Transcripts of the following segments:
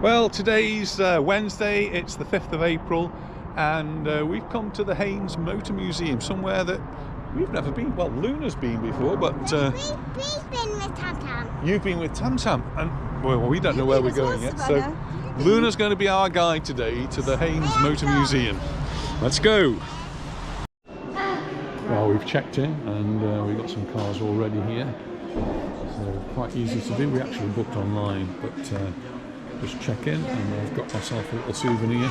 Well, today's Wednesday, it's the 5th of April, and we've come to the Haynes Motor Museum, somewhere that we've never been. Well, Luna's been before, but... We've been with Tam Tam. You've been with Tam Tam, and well, we don't know where we're going yet, so Luna's going to be our guide today to the Haynes Motor Museum. Let's go! Well, we've checked in, and we've got some cars already here, so quite easy to do. We actually booked online, but just check in, and I've got myself a little souvenir,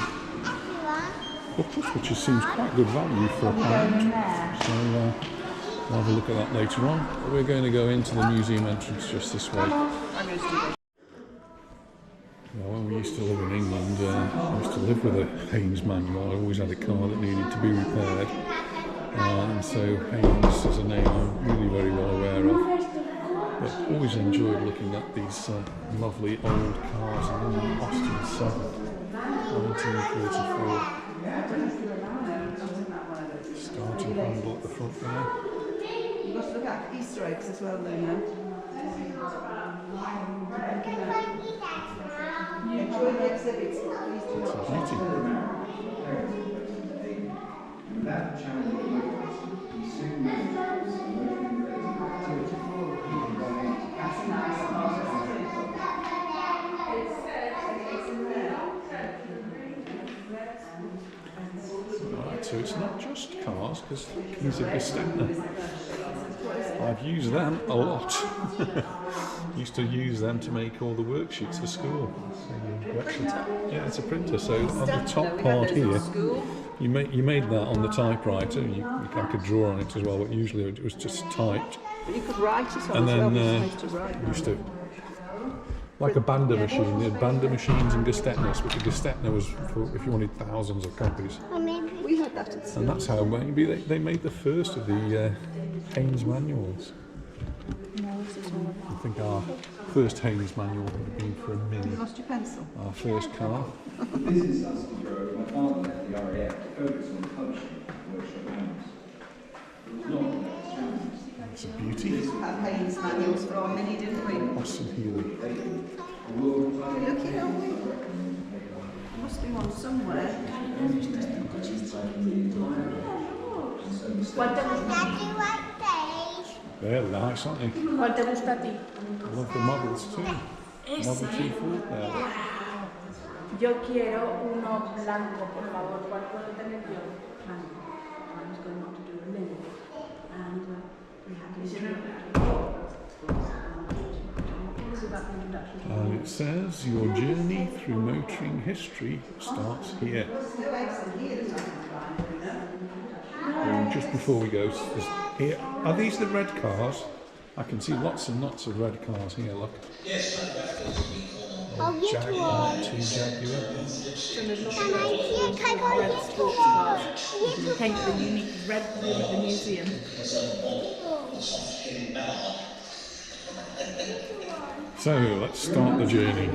which seems quite good value for a pound. So we'll have a look at that later on. But we're going to go into the museum entrance just this way. Well, when we used to live in England, I used to live with a Haynes manual. I always had a car that needed to be repaired, and so Haynes is a name I'm really very well aware of. But always enjoyed looking at these lovely old cars. And then the Austin 7, 1934. Starting handle at the front there. You've got to look at Easter eggs as well, Luna. You enjoy the exhibits, please do not. So it's not just cars, because these are Gestetner. I've used them a lot. Used to use them to make all the worksheets for school. So yeah, it's a printer. So on the top part here, you made that on the typewriter. I could draw on it as well, but usually it was just typed. But you could write it on and as well. then used to. Like a bander machine. They had bander machines and Gestetners, but the Gestetner was for if you wanted thousands of copies. We had that at school. And that's how maybe they made the first of the Haynes manuals. I think our first Haynes manual would have been for a Mini. You lost your pencil? Our first car. This is Aston Martin. My father left the RAF to focus on the publishing workshop hours. It was not It's a beauty. We had Haynes manuals for our Mini, didn't we? Austin Healey. Look here, must be one somewhere. They're nice, aren't they? ¿Cuál te gusta a ti? I love the models too. Model 2 Ford there. Yo quiero uno blanco, por favor. ¿Cuál puedo tener yo? And it says your journey through motoring history starts here. And just before we go, here are these the red cars? I can see lots and lots of red cars here. Look. Jaguar, 2 Jaguar. Take the unique red room at the museum. So let's start the journey.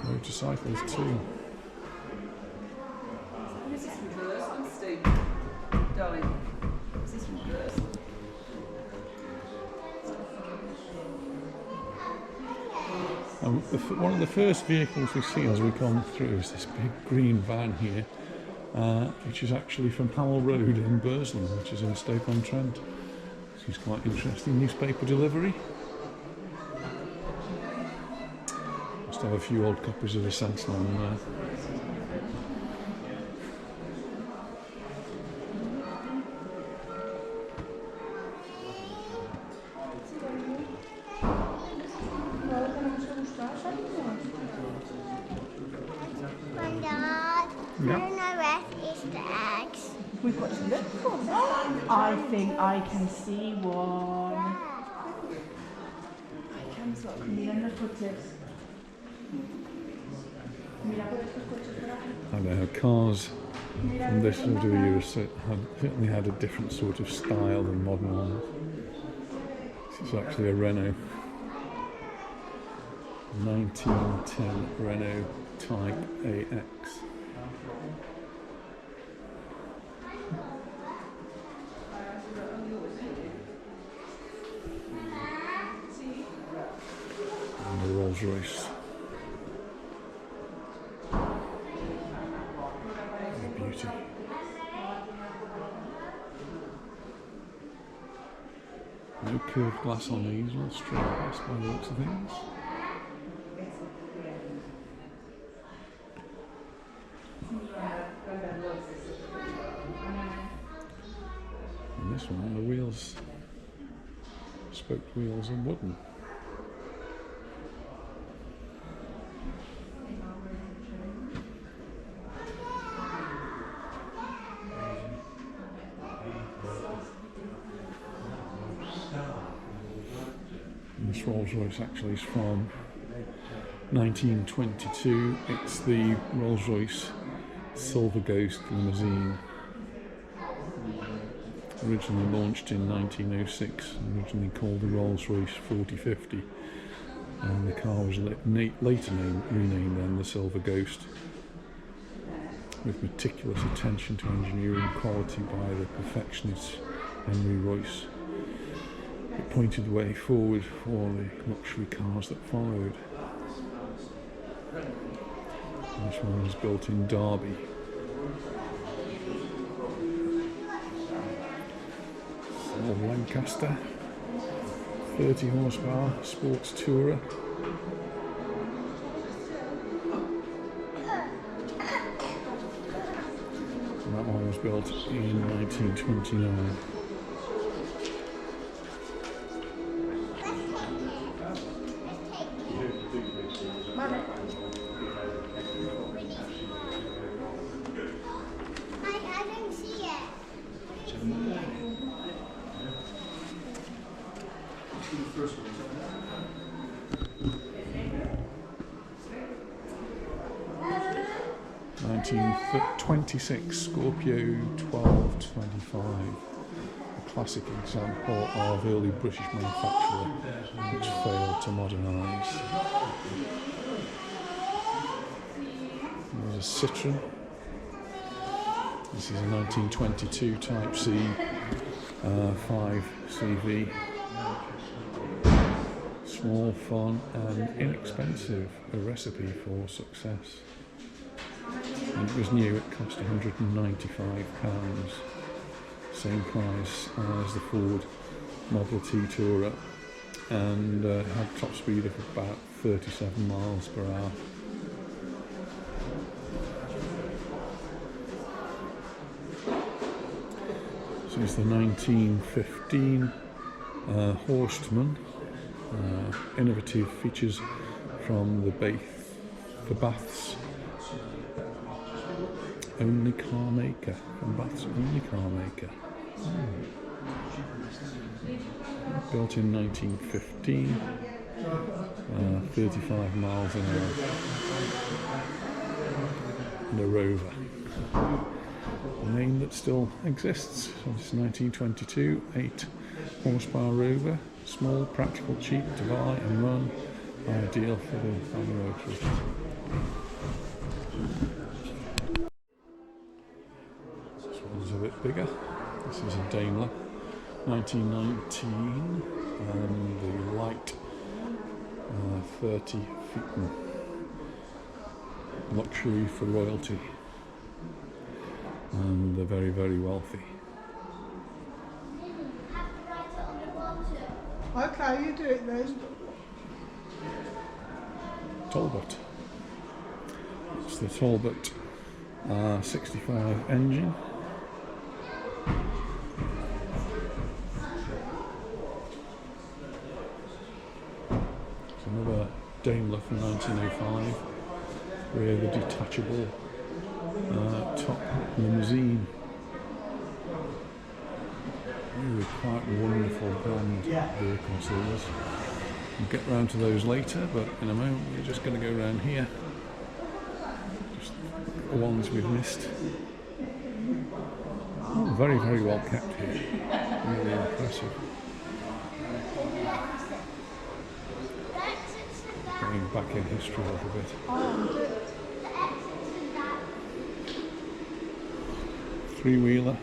Motorcycles too. Is this reversed, Steve? Darling, is this reversed? One of the first vehicles we see as we come through is this big green van here, which is actually from Howell Road in Burslem, which is in Stoke-on-Trent. This is quite interesting. Newspaper delivery. Must have a few old copies of the Sentinel there. We've got to look for them. I think I can see one. I can sort of mira los coches. Mira por estos coches por aquí. I know cars from this sort of era certainly had a different sort of style than modern ones. This is actually a Renault. 1910 Renault Type AX. And the Rolls Royce. Beauty. No curved glass on these, all straight glass by the looks of things. And this one, the wheels, spoked wheels are wooden. This Rolls Royce actually is from 1922. It's the Rolls Royce Silver Ghost limousine. Originally launched in 1906, originally called the Rolls Royce 4050, and the car was later renamed then the Silver Ghost, with meticulous attention to engineering quality by the perfectionist Henry Royce. It pointed the way forward for the luxury cars that followed. This one was built in Derby. Old Lancaster, 30 horsepower, sports tourer. And that one was built in 1929. I don't see it. 1926 Scorpio 1225, a classic example of early British manufacturer which failed to modernise. There's a Citroen. This is a 1922 Type C 5 CV. Small, fun and inexpensive, a recipe for success. When it was new, it cost £195, same price as the Ford Model T Tourer, and had top speed of about 37 miles per hour. This is the 1915 Horstman. Innovative features from the Bath's only car maker. Built in 1915, 35 miles an hour. And a Rover. A name that still exists. So this is 1922, 8 horsepower Rover. Small, practical, cheap to buy and run. Ideal for the family motorist. This one's a bit bigger. This is a Daimler, 1919, and the light 30 feet. Luxury for royalty, and they're very, very wealthy. Okay, you do it then. Talbot. It's the Talbot 65 engine. It's another Daimler from 1905, with a detachable top limousine. Really quite wonderful brand vehicles these. We'll get round to those later, but in a moment we're just going to go around here. Just the ones we've missed. Oh, very, very well kept here. Really impressive. Going reading back in history a little bit. Three-wheeler.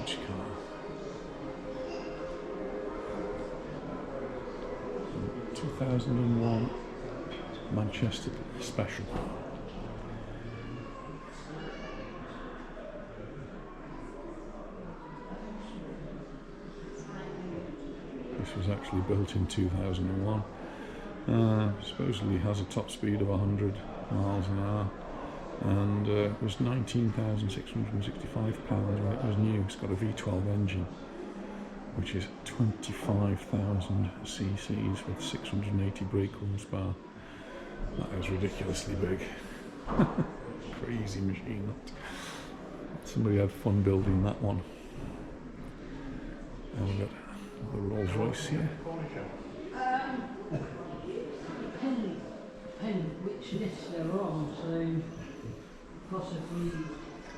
Huge car. 2001 Manchester Special. This was actually built in 2001. Supposedly has a top speed of 100 miles an hour, and it was £19,665 when it was new. It's got a V12 engine, which is 25,000 cc's with 680 brake horsepower. That is ridiculously big. Crazy machine. Somebody had fun building that one. And we've got the Rolls Royce here. Depending which list they're on, so possibly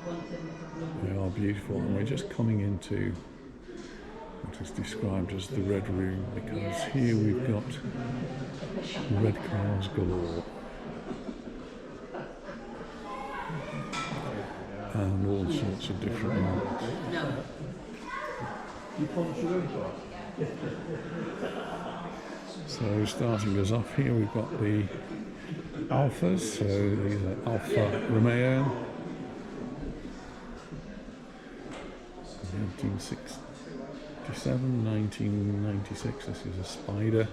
once every couple of weeks. They are beautiful, and we're just coming into what is described as the red room, because here we've got red cars galore. And all sorts of different models. So starting us off here, we've got the Alphas, so these are Alfa Romeo, 1967, 1996, this is a Spider,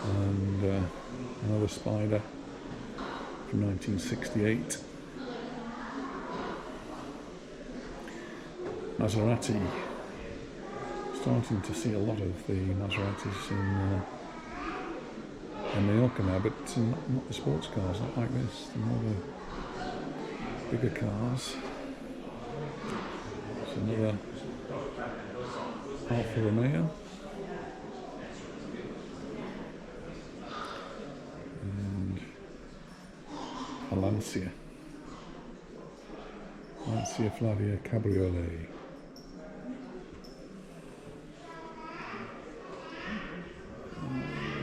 and another Spider from 1968. Maserati. Starting to see a lot of the Maseratis in Mallorca now, but not the sports cars, not like this, the more the bigger cars. It's another Alfa Romeo. And a Lancia Flavia Cabriolet.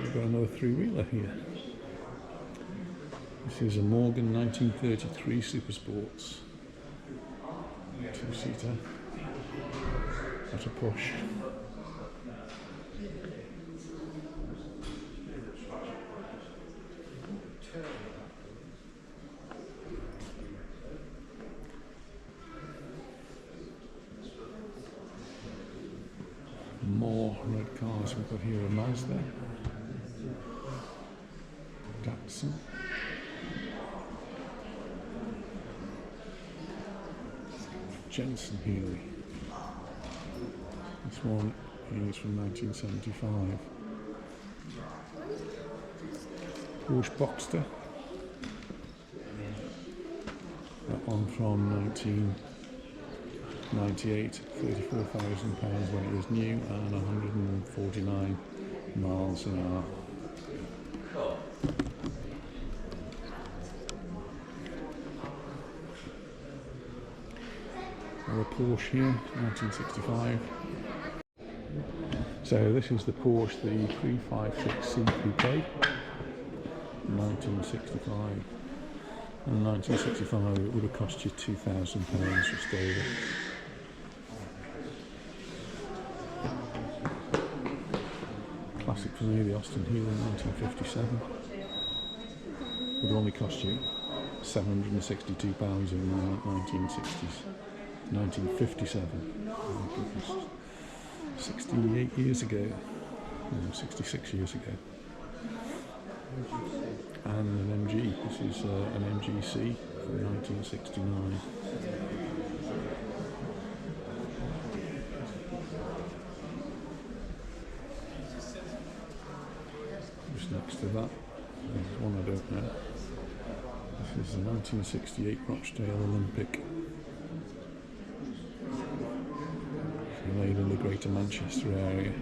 We've got another three-wheeler here. This is a Morgan 1933 Super Sports. Two-seater. At a push. More red cars. We've got here a Mazda, Datsun, Jensen Healy. This one is from 1975. Porsche Boxster. That one from 1998, £34,000 when it was new, and 149 miles an hour. A Porsche here, 1965. So this is the Porsche, the 356C Coupe, 1965. In 1965 it would have cost you £2,000 just over. Classic for me, the Aston Healy 1957. Would only cost you £762 in the 1960s. 1957. 68 years ago. No, 66 years ago. And an MG. This is an MGC from 1969. next to that. There's one I don't know. This is the 1968 Rochdale Olympic. Made in the Greater Manchester area.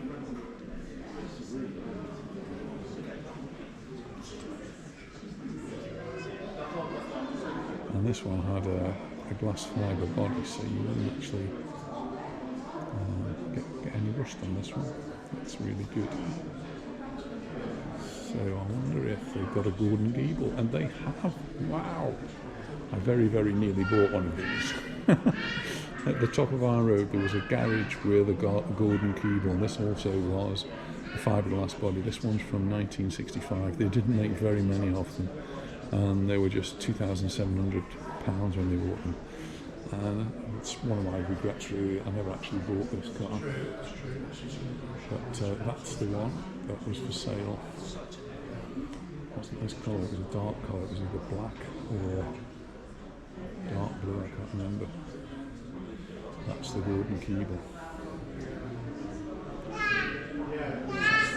And this one had a glass fibre body, so you wouldn't actually get any rust on this one. That's really good. So I wonder if they've got a Gordon Gable, and they have. Wow! I very, very nearly bought one of these. At the top of our road there was a garage with a Gordon Gable, and this also was a fiberglass body. This one's from 1965. They didn't make very many of them, and they were just £2,700 when they bought them. And it's one of my regrets really. I never actually bought this car, but that's the one that was for sale. Wasn't this colour? It was a dark colour. It was either black or dark blue. I can't remember. That's the Gordon Gable.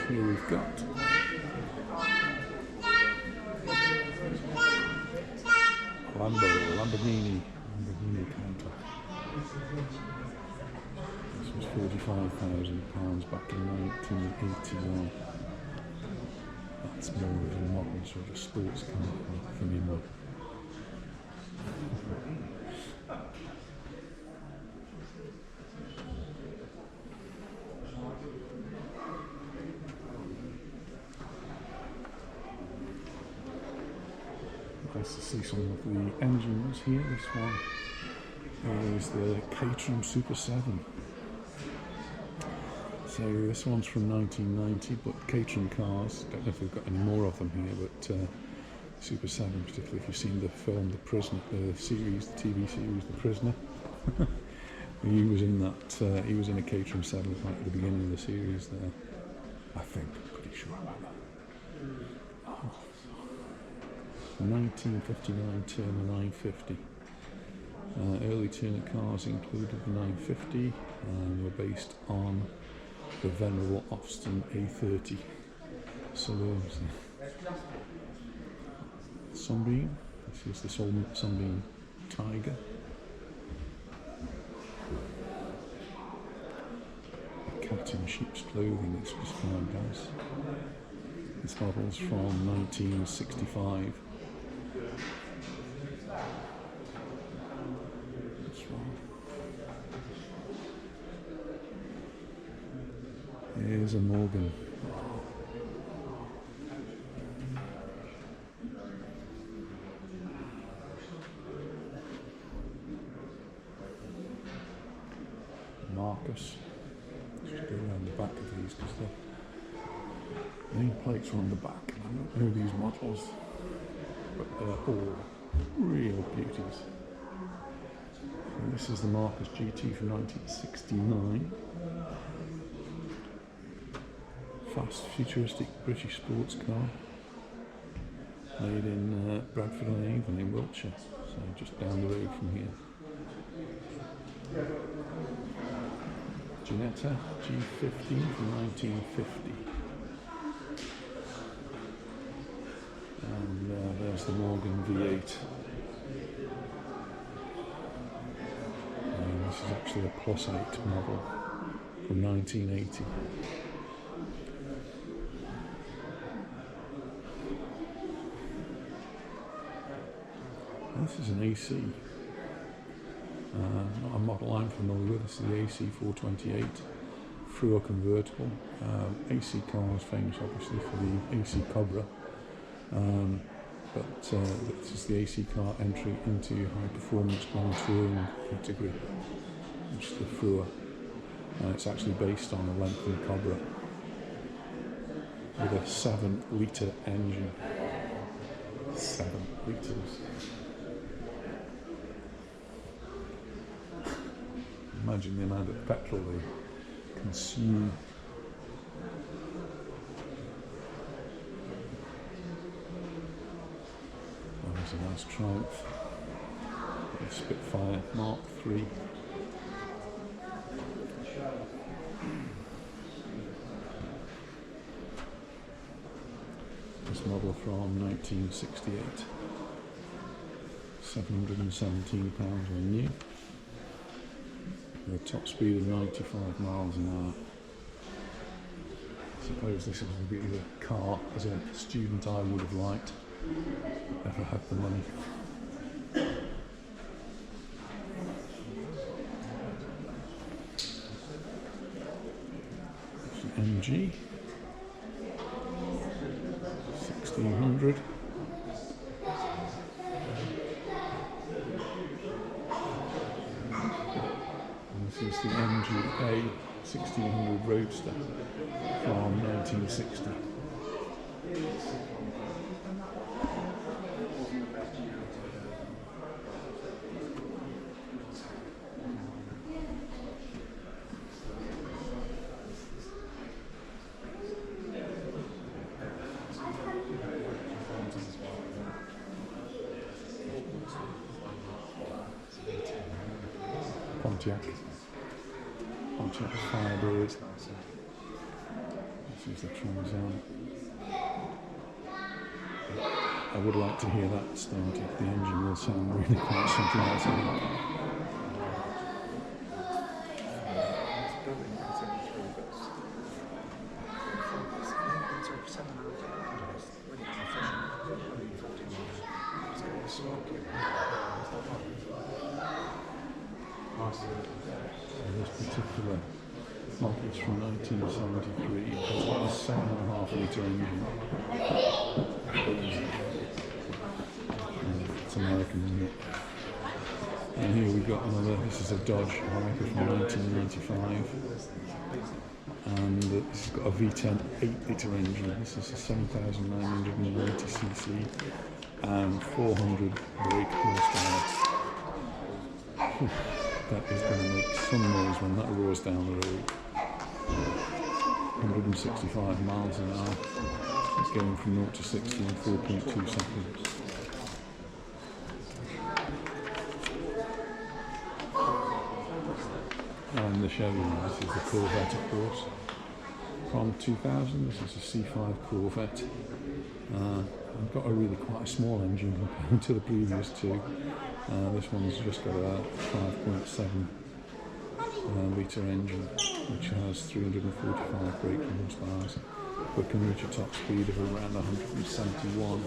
Here we've got Lamborghini counter. This was £45,000 back in 1981. That's more of a modern sort of sports car for me. Nice to see some of the engines here. This one is the Citroen Super 7. So this one's from 1990, but Citroen cars, don't know if we've got any more of them here, but Super 7, particularly if you've seen the film The Prisoner, the series, the TV series The Prisoner. He was in that, he was in a Citroen 7 right at the beginning of the series there. I think, I'm pretty sure about that. 1959 Turner 950. Early Turner cars included the 950 and were based on the venerable Austin A30 saloons. Sunbeam. This is the Sunbeam Tiger. Cat in sheep's clothing, it's described as. This model's from 1965. That's right. Here's a Morgan. Marques. Just go around the back of these because the name plates are on the back, and I don't know these models, but they're all real beauties. And this is the Marques GT from 1969. Fast, futuristic British sports car, made in Bradford-on-Avon in Wiltshire, so just down the road from here. Ginetta G15 from 1950. And there's the Morgan V8. And this is actually a +8 model from 1980. This is an AC. Not a model I'm familiar with. This is the AC 428 through a convertible. AC cars famous obviously for the AC Cobra. But this is the AC car entry into high performance Grand Touring category, which is the Frua. It's actually based on a lengthened Cobra with a 7-litre engine. 7 litres. Imagine the amount of petrol they consume. Oh, there's a nice Triumph. Spitfire Mark III. Lotus model from 1968. £717 when new. With a top speed of 95 miles an hour. I suppose this would be the car as a student I would have liked. Never had the money. It's an MG 1600. And this is the MGA 1600 Roadster from 1960. Pontiac Firebird. This is the Trans Am. I would like to hear that started. The engine will sound really quite something else. I think. This particular model is from 1973. It's got a 7.5 litre engine. It's American, isn't it? And here we've got another. This is a Dodge Replica from 1995. And this has got a V10 8-litre engine. This is a 7,990cc and 400 brake horsepower. That is going to make some noise when that roars down the road. 165 miles an hour. It's going from 0 to 60 in 4.2 seconds. And the Chevy, this is the Corvette, of course, from 2000. This is a C5 Corvette. I've got a really quite a small engine compared to the previous two. This one's just got a 5.7 litre engine, which has 345 brake horsepower, but can reach a top speed of around 171.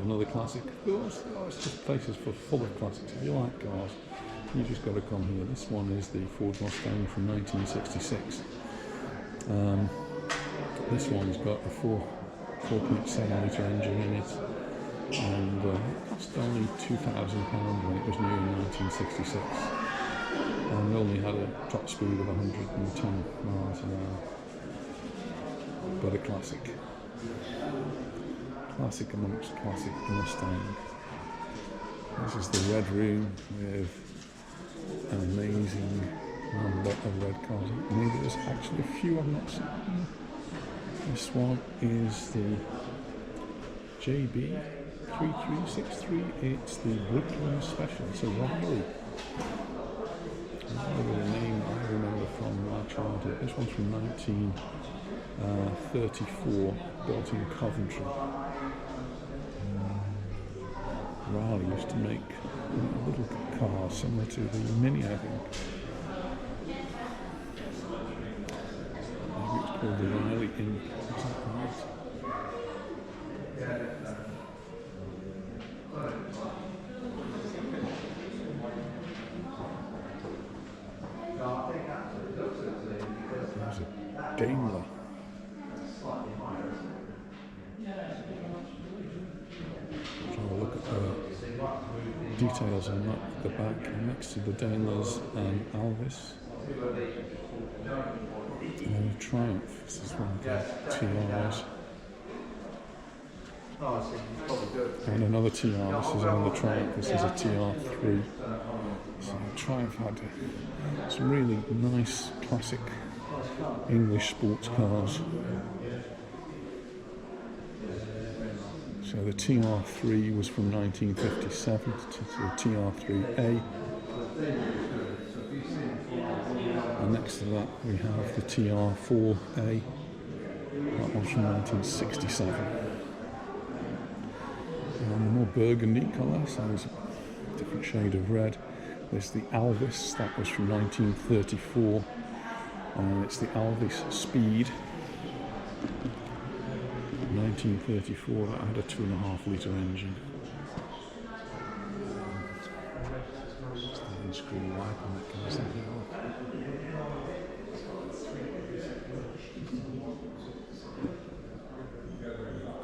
Another classic, of course. Oh, it's just places full of classics. If you like cars, you just got to come here. This one is the Ford Mustang from 1966. This one's got a 4.7 litre engine in it, and it cost only £2,000 when it was new in 1966, and only had a top speed of 110 miles an hour. But a classic amongst classic Mustang. This is the Red Room with an amazing number of red cars. Maybe there's actually a few I've not seen. This one is the JB3363. It's the Bricklin Special. It's a Raleigh. A name I remember from my childhood. This one's from 1934, built in Coventry. Raleigh used to make little cars similar to the Mini, I think. Maybe it's called the Riley Inn. Is that right? There's a Daimler. Have a look at the details on that, the back, next to the Daimlers and Alvis. And then a Triumph. This is one of the TRs. And another TR. This is another Triumph. This is a TR3. So Triumph had some really nice classic English sports cars. So the TR3 was from 1957 to the TR3A, and next to that we have the TR4A. That one's from 1967. And the more burgundy colour, so there's a different shade of red. There's the Alvis, that was from 1934. And it's the Alvis Speed. 1934, that had a 2.5 litre engine. Steering screw wiper mechanism here.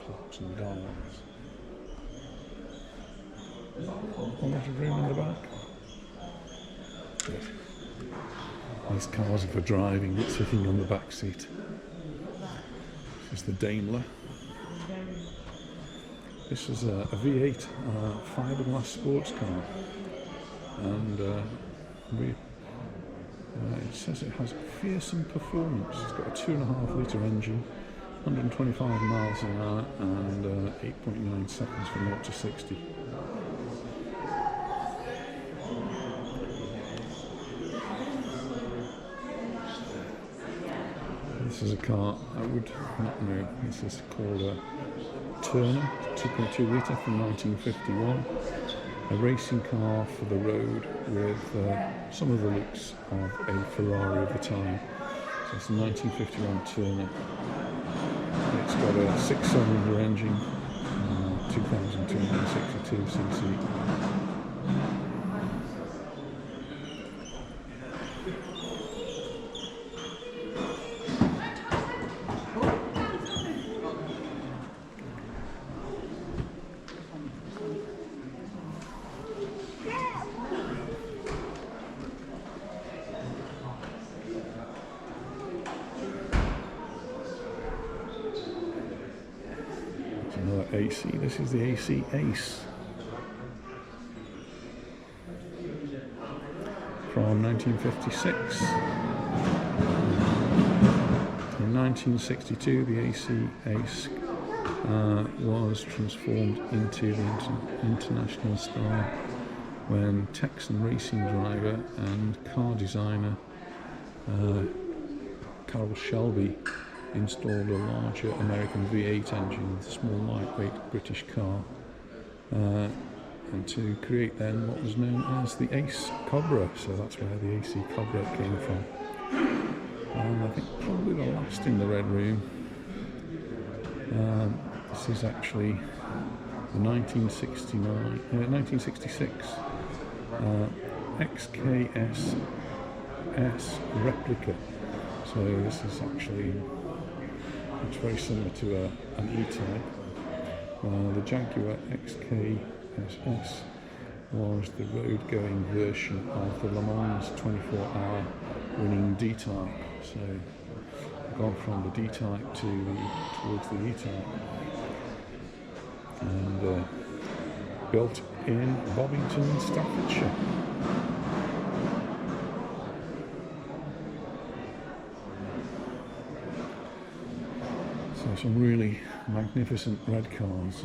Clocks and dials. A lot of room in the back. Yes. These cars are for driving, not sitting on the back seat. This is the Daimler. This is a V8 fiberglass sports car, and it says it has fearsome performance. It's got a 2.5 litre engine, 125 miles an hour, and 8.9 seconds from 0 to 60. This is a car I would not know. This is called a Turner, 2.2 litre from 1951. A racing car for the road with some of the looks of a Ferrari of the time. So it's a 1951 Turner. It's got a 6-cylinder engine, 2,262 cc. Another AC. This is the AC Ace from 1956. In 1962, the AC Ace was transformed into the international star when Texan racing driver and car designer Carroll Shelby installed a larger American V8 engine with a small lightweight British car, and to create then what was known as the Ace Cobra, so that's where the AC Cobra came from. And I think probably the last in the Red Room. This is actually the 1966 XKS replica. So this is actually, it's very similar to an E-Type. The Jaguar XKSS was the road-going version of the Le Mans 24-hour winning D-Type. So we've gone from the D-Type towards the E-Type. And built in Bovington, Staffordshire. So some really magnificent red cars.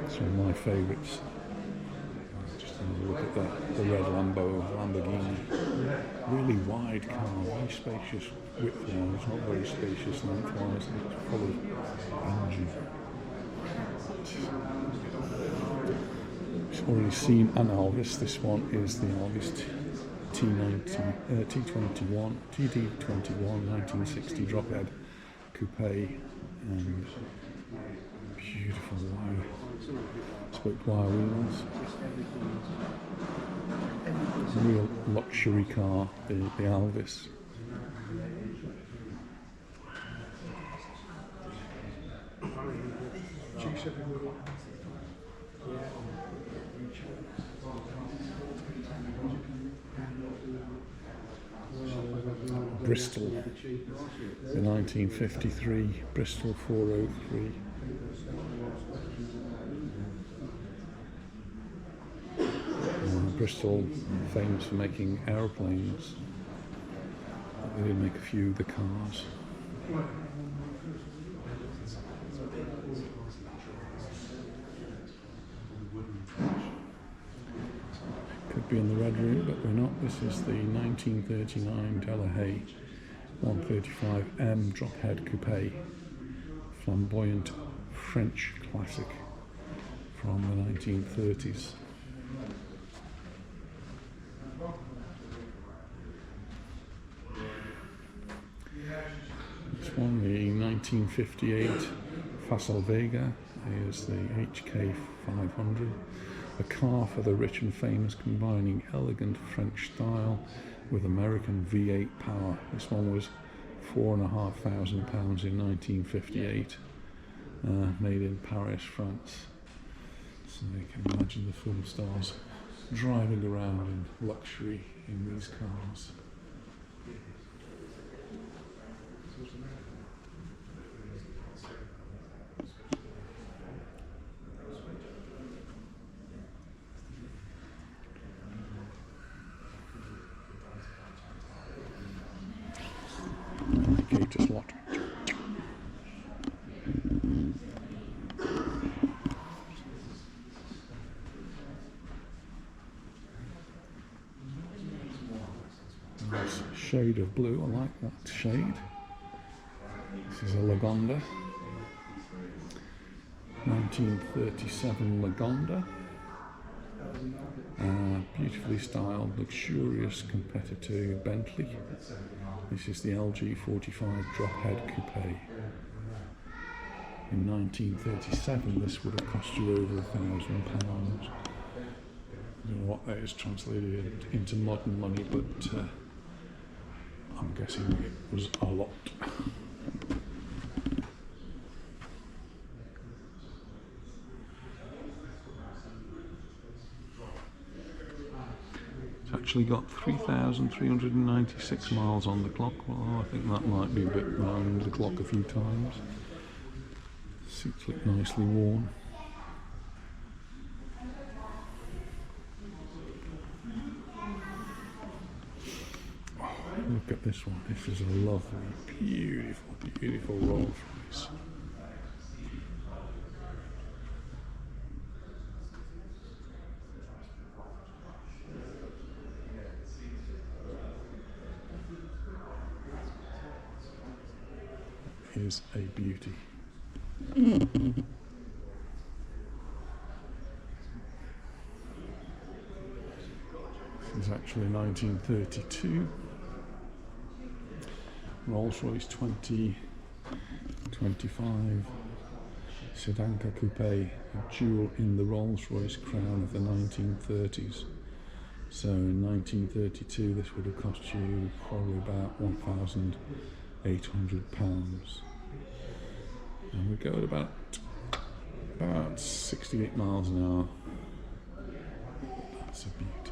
Some of my favourites. Just have a look at that, the red Lamborghini. Really wide car, very spacious width-wise, not very spacious length-wise, it's full of engine. I've already seen an Alvis. This one is the Alvis TD21 1960 drophead coupe, and beautiful spoke wire wheels. It's a real luxury car, the Alvis. Bristol, the 1953 Bristol 403. Bristol, famous for making aeroplanes. They did make a few of the cars. Could might be in the red room, but we're not. This is the 1939 Delahaye 135M drop head coupe, flamboyant French classic from the 1930s. This one, the 1958 Facel Vega, is the HK 500, a car for the rich and famous, combining elegant French style with American V8 power. This one was £4,500 in 1958, made in Paris, France. So you can imagine the film stars driving around in luxury in these cars. Gate is locked. Nice shade of blue, I like that shade. This is a Lagonda, 1937 Lagonda. Beautifully styled, luxurious competitor to Bentley. This is the LG45 drop head coupe. In 1937 this would have cost you over £1,000. I don't know what that is translated into modern money, but I'm guessing it was a lot. It's actually got 3,396 miles on the clock. Well, I think that might be a bit round the clock a few times. Seats look nicely worn. Oh, look at this one. This is a lovely, beautiful, beautiful Rolls Royce. Is a beauty. This is actually 1932 Rolls-Royce 2025 Sedanka Coupe, a jewel in the Rolls-Royce crown of the 1930s. So in 1932 this would have cost you probably about £1,800. And we go at about 68 miles an hour. That's a beauty.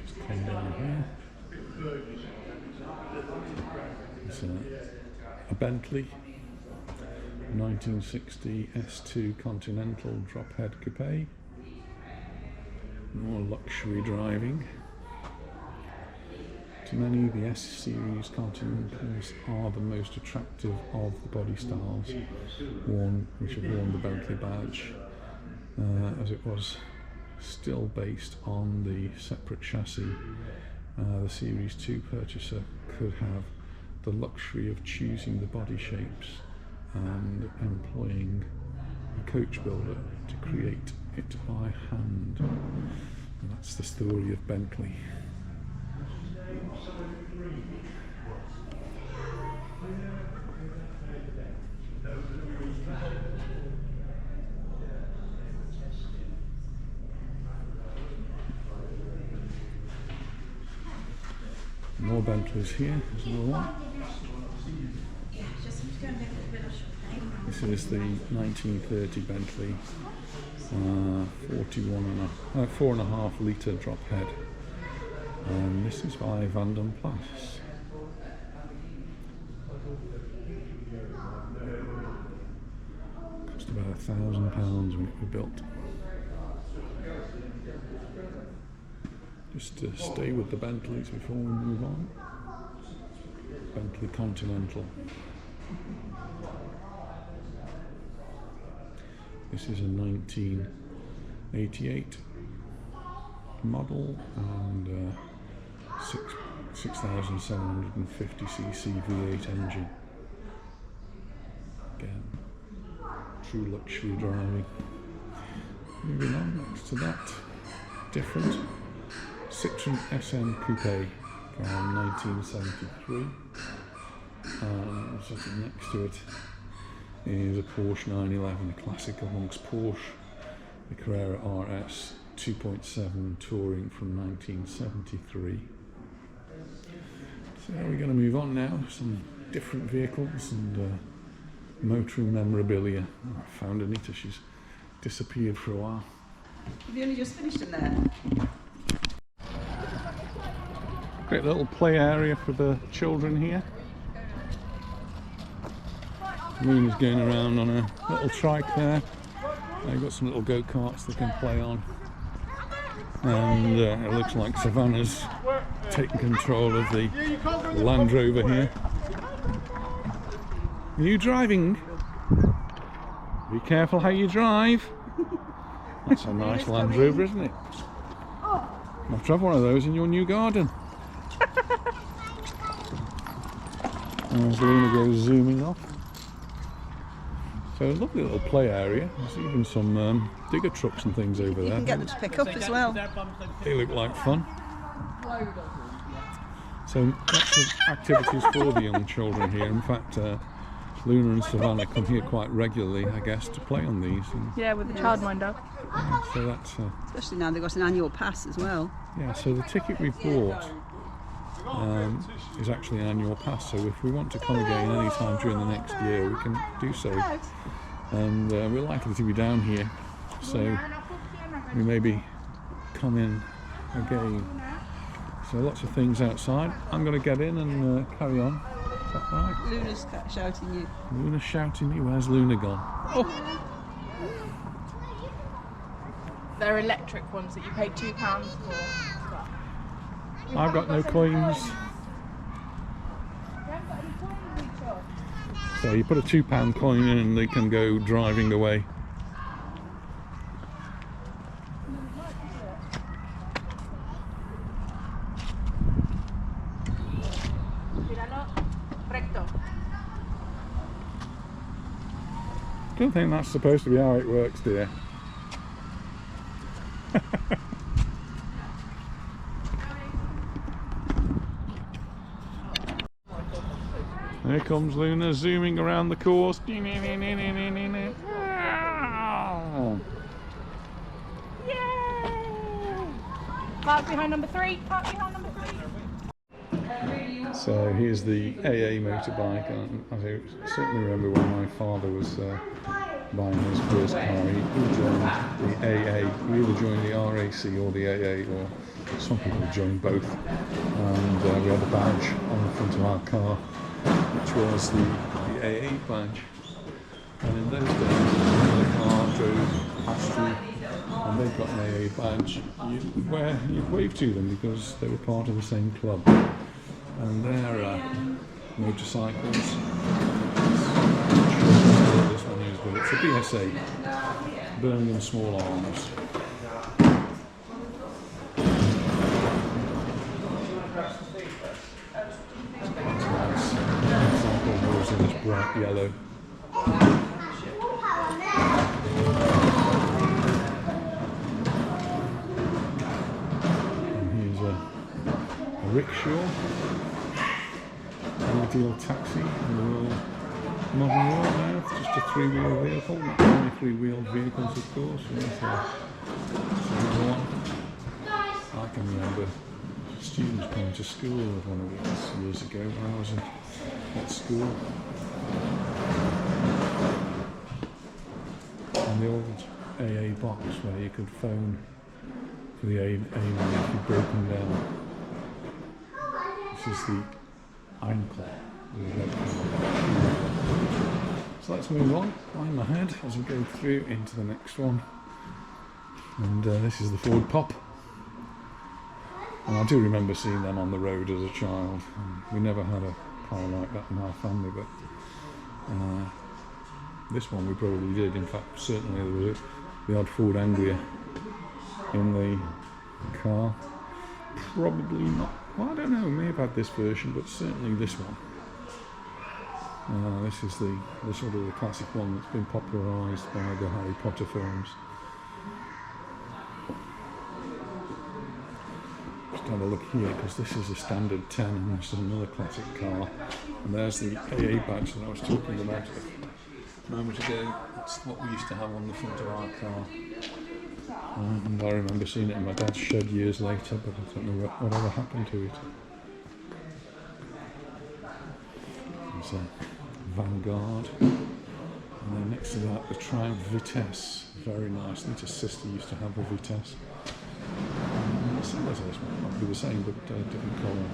Just come down here. It's a Bentley 1960 S2 Continental drop head coupe. More luxury driving. To many, the S-Series Continentals are the most attractive of the body styles which have worn the Bentley badge, as it was still based on the separate chassis. The Series 2 purchaser could have the luxury of choosing the body shapes and employing a coach builder to create it by hand. And that's the story of Bentley. More Bentleys here. There's another one. This is the 1930 Bentley 4.5 litre drop head. This is by Van den Plas. Cost about £1,000 when it was built. Just to stay with the Bentleys before we move on. Bentley Continental. This is a 1988 model and 6,750cc V8 engine. Again, true luxury driving. Moving on next to that, different Citroen SM Coupe from 1973. Sitting next to it is a Porsche 911, a classic amongst Porsche, the Carrera RS 2.7 Touring from 1973. So we're going to move on now, some different vehicles and motoring memorabilia. I found Anita, she's disappeared for a while. Have you only just finished in there? Great little play area for the children here. Luna's going around on a little trike there. They've got some little go-karts they can play on. And it looks like Savannah's taking control of the Land Rover here. Are you driving? Be careful how you drive. That's a nice Land Rover, isn't it? You have to have one of those in your new garden. As Luna goes zooming off. So a lovely little play area. There's even some digger trucks and things over there. You can get them to pick up as well. They look like fun. So lots of activities for the young children here. In fact, Luna and Savannah come here quite regularly, I guess, to play on these. And Yeah, with the childminder. so that's Especially now they've got an annual pass as well. yeah. So the ticket we bought is actually an annual pass. So if we want to come again any time during the next year, we can do so. And we're likely to be down here, so we maybe come in again. So lots of things outside. I'm going to get in and carry on. Is that right? Luna's shouting you. Luna's shouting me. Where's Luna gone? Oh, They're electric ones that you pay £2 for. I've got no coins. So you put a £2 coin in and they can go driving away. Don't think that's supposed to be how it works, dear. Here comes Luna zooming around the course. Park behind number 3. Park behind number 3. So here's the AA motorbike. I certainly remember when my father was buying his first car, he joined the AA. We either joined the RAC or the AA, or some people joined both. And we had a badge on the front of our car, which was the AA badge. And in those days, when the car drove past you and they've got an AA badge, you'd wave to them because they were part of the same club. And their motorcycles, this one is, but it's a BSA, Birmingham Small Arms. In this bright yellow. And here's a rickshaw, an ideal taxi in the modern world now. It's just a three-wheel vehicle, not only three-wheeled vehicles of course. There's a one. I can remember students coming to school with one of these years ago when I was at school. And the old AA box where you could phone for the AA if you'd broken down. This is the Einkel. So let's move on, climb ahead as we go through into the next one. And this is the Ford Pop. And I do remember seeing them on the road as a child. We never had a car like that in our family, but this one we probably did. In fact, certainly there was the odd Ford Anglia in the car. Probably not, well, I don't know, may have had this version, but certainly this one. This is the sort of the classic one that's been popularised by the Harry Potter films. Just have a look here, because this is a standard 10 and this is another classic car. And there's the AA badge that I was talking about a moment ago. It's what we used to have on the front of our car. And I remember seeing it in my dad's shed years later, but I don't know whatever happened to it. There's a Vanguard, and then next to that the Triumph Vitesse, very nice. Nita's sister used to have a Vitesse. Some of those might be the same, but different colour.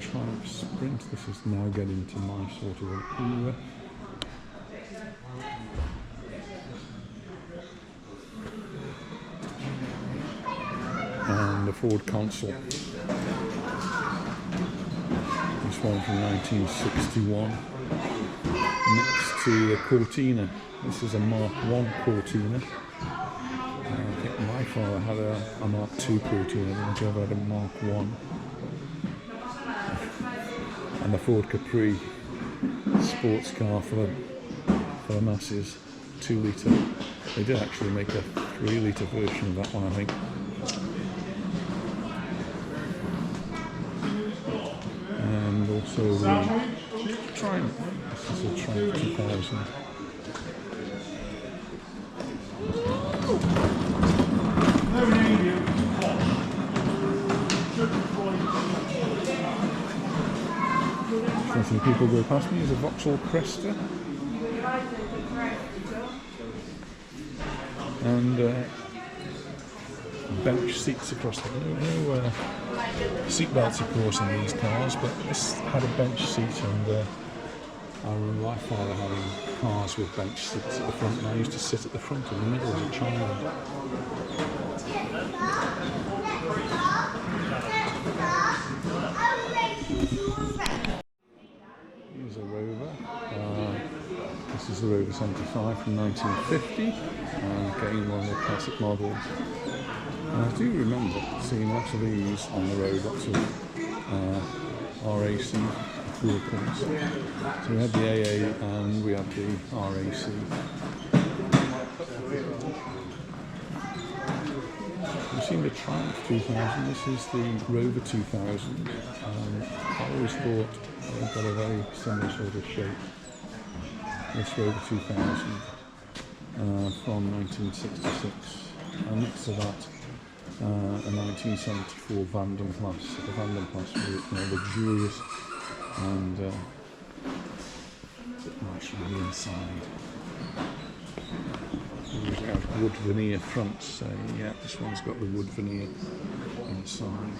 Triumph Sprint, this is now getting to my sort of era. And the Ford Consul. This one from 1961. Next to the Cortina. This is a Mark I Cortina. I think my father had a Mark II Cortina. I don't think he ever had a Mark I. And the Ford Capri sports car for the masses, 2 litre. They did actually make a 3 litre version of that one, I think. And also the Triumph. This is a Triumph 2000. Some people go past me. Is a Vauxhall Cresta. And bench seats across the no seat belts, of course, in these cars, but this had a bench seat, and I remember my father having cars with bench seats at the front, and I used to sit at the front in the middle as a child. Here's a Rover. This is the Rover 75 from 1950, again one of the classic models. And I do remember seeing lots of these on the road, lots of RAC vehicles. So we had the AA and we had the RAC. We've seen the Triumph 2000, this is the Rover 2000. I always thought they've got a very similar sort of shape. This Rover 2000 from 1966. And next to that, a 1974 Vanden Plas. So the Vanden Plas was more luxurious and a bit nice from the inside. Usually have wood veneer fronts, so yeah, this one's got the wood veneer inside.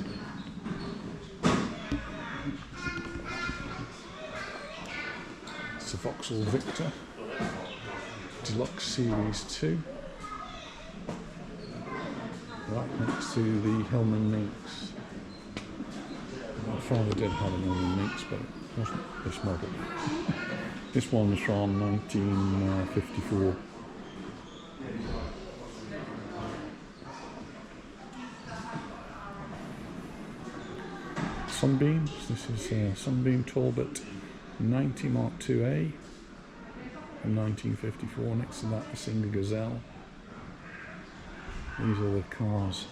It's a Vauxhall Victor Deluxe Series 2. Right next to the Hillman Minx. My father did have an Hillman Minx, but it wasn't this model. This one's from 1954. Sunbeams. This is Sunbeam Talbot 90 Mark IIA from 1954. Next to that, the Singer Gazelle. These are the cars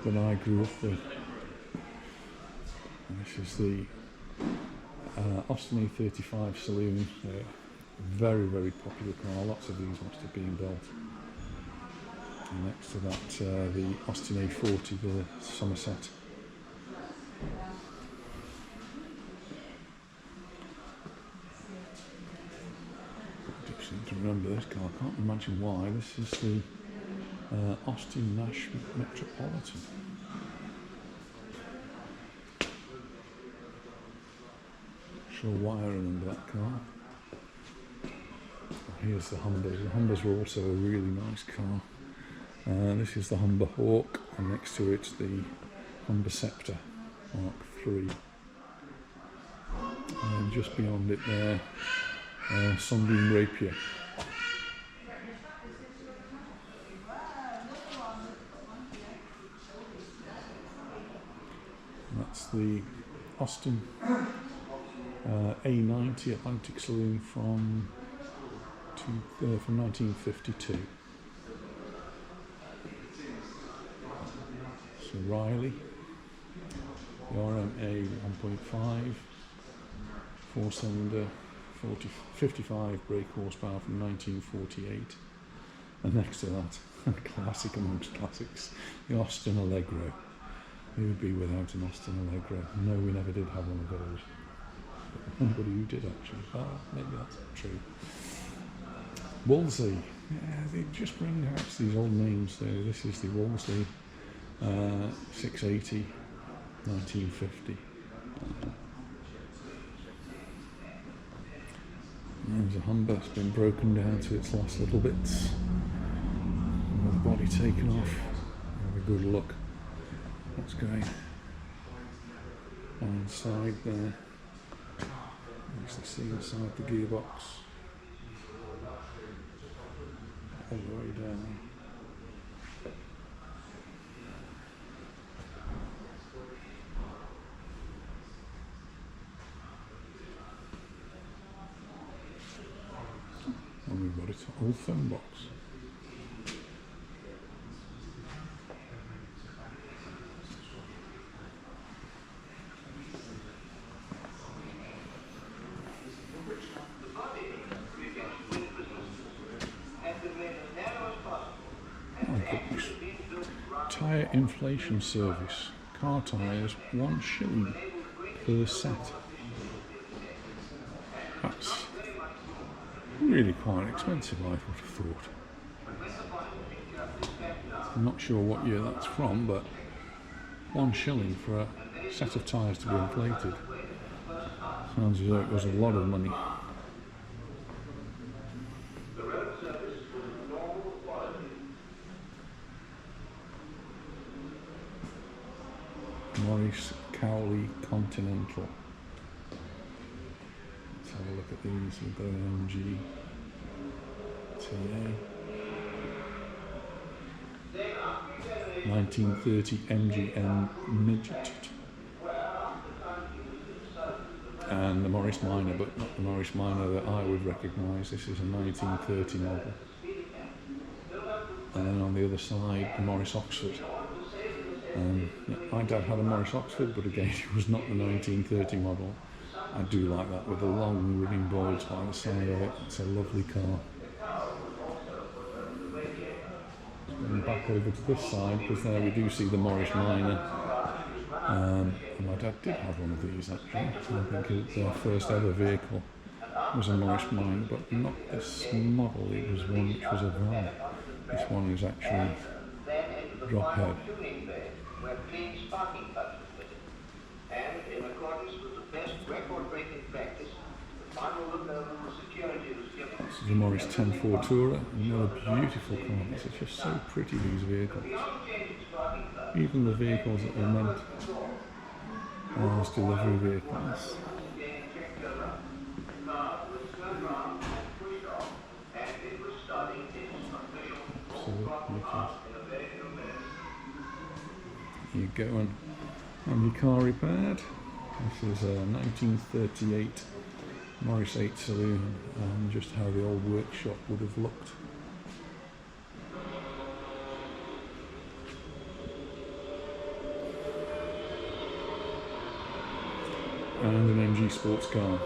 that I grew up with. And this is the Austin E35 Saloon. Very, very popular car. Lots of these must have been built. And next to that, the Austin A40, the Somerset. I seem to remember this car. I can't imagine why. This is the Austin Nash Metropolitan. Not sure why I remember that car. Here's the Humbers. The Humbers were also a really nice car. This is the Humber Hawk, and next to it the Humber Sceptre Mark III. And just beyond it there, Sunbeam Rapier. That's the Austin A90 Atlantic Saloon from 1952. So Riley, the RMA 1.5, 4-cylinder, 55 brake horsepower from 1948. And next to that, a classic amongst classics, the Austin Allegro. Who would be without an Austin Allegro? No, we never did have one of those. Anybody who did actually. Oh, maybe that's true. Wolseley. Yeah, they just bring out these old names. So this is the Wolseley 680, 1950. There's a Humber. It's been broken down to its last little bits. And the body taken off. Have a good look. What's going on inside there? Actually see inside the gearbox all the way down. And we've got its old phone box. Tyre inflation service. Car tyres, £1 per set. That's really quite expensive, I would have thought. I'm not sure what year that's from, but £1 for a set of tyres to be inflated. Sounds as though it was a lot of money. Morris Cowley Continental. Let's have a look at these. We've got an MG TA. 1930 MGM Midget. And the Morris Minor, but not the Morris Minor that I would recognise. This is a 1930 model. And then on the other side, the Morris Oxford. Yeah, my dad had a Morris Oxford, but again, it was not the 1930 model. I do like that with the long running boards by the side of it. It's a lovely car. Going back over to this side, because there we do see the Morris Minor. And my dad did have one of these actually. I think their first ever vehicle was a Morris Minor, but not this model. It was one which was a van. This one is actually drop head. Where clean sparking plugs were fitted. And in accordance with the best record-breaking practice, the final look over the security was given. This is a Morris 10-4 Tourer. Another beautiful car. It's just so pretty, these vehicles. Even the vehicles that were meant as delivery vehicles. You go and have your car repaired. This is a 1938 Morris 8 saloon, and just how the old workshop would have looked. And an MG sports car.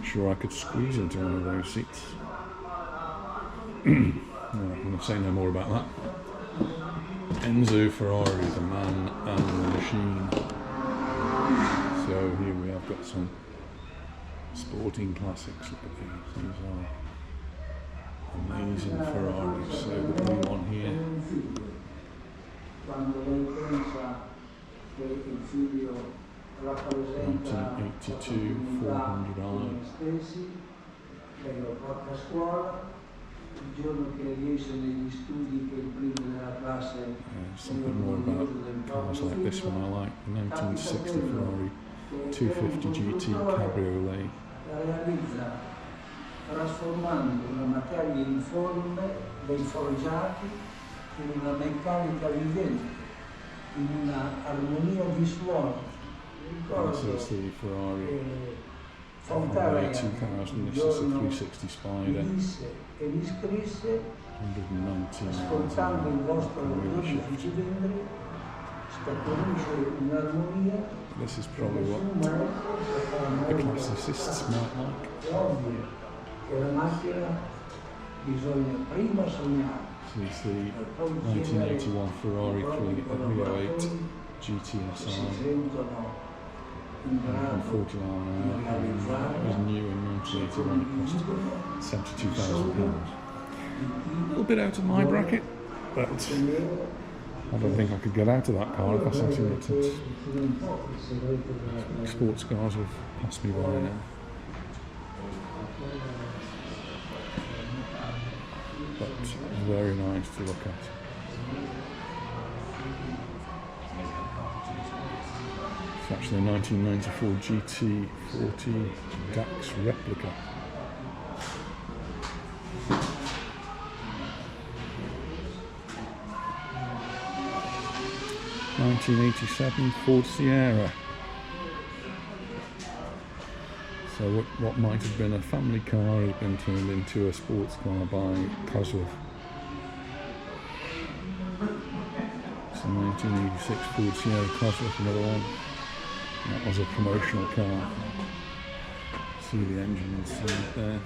Sure, I could squeeze into one of those seats. I'm going to say no more about that. Enzo Ferrari, the man and the machine. So here we have got some sporting classics. Look at these. These are amazing Ferraris. So the blue one here. 1982 400i. il giorno che riesce negli studi che il primo della classe Something more about cars like this one. I like the 1960 Ferrari 250 GT Cabriolet. la realizza trasformando una materia informe dei forgiati in una meccanica vivente, in una armonia di suono. This is the Ferrari Fontana 2000. This is a 360 Spider. disse e vi scrisse, 119 ascoltando il vostro wheel 12 shift. cilindri, scaturisce un'armonia This is probably what the classicists might like. È ovvio che la macchina bisogna prima sognare. This is the 1981 Ferrari 308 si GTSI. sentono in grado 40 mile an hour. It was new in 1981. It cost £72,000. A little bit out of my bracket, but I don't think I could get out of that car if I sat in it. Sports cars have passed me by now. But very nice to look at. It's actually a 1994 GT40 DAX replica. '87 Ford Sierra. So what might have been a family car has been turned into a sports car by Cosworth. So 1986 Ford Sierra Cosworth, another one. That was a promotional car. See the engine inside there.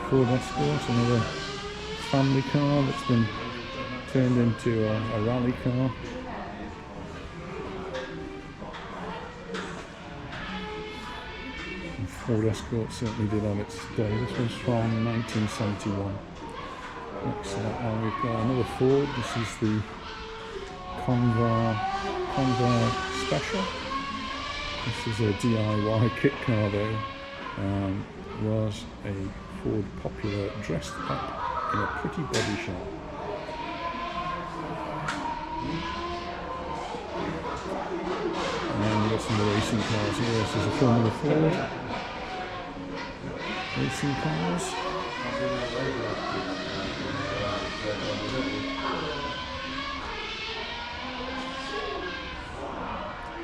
Ford Escort, another family car that's been turned into a rally car. And Ford Escort certainly did have its day. This was from 1971. Next to that one we've got another Ford. This is the Convar Special. This is a DIY kit car though. Was a Ford Popular dressed up in a pretty body shop. And we've got some of the racing cars here. This is a Formula Ford. Racing cars.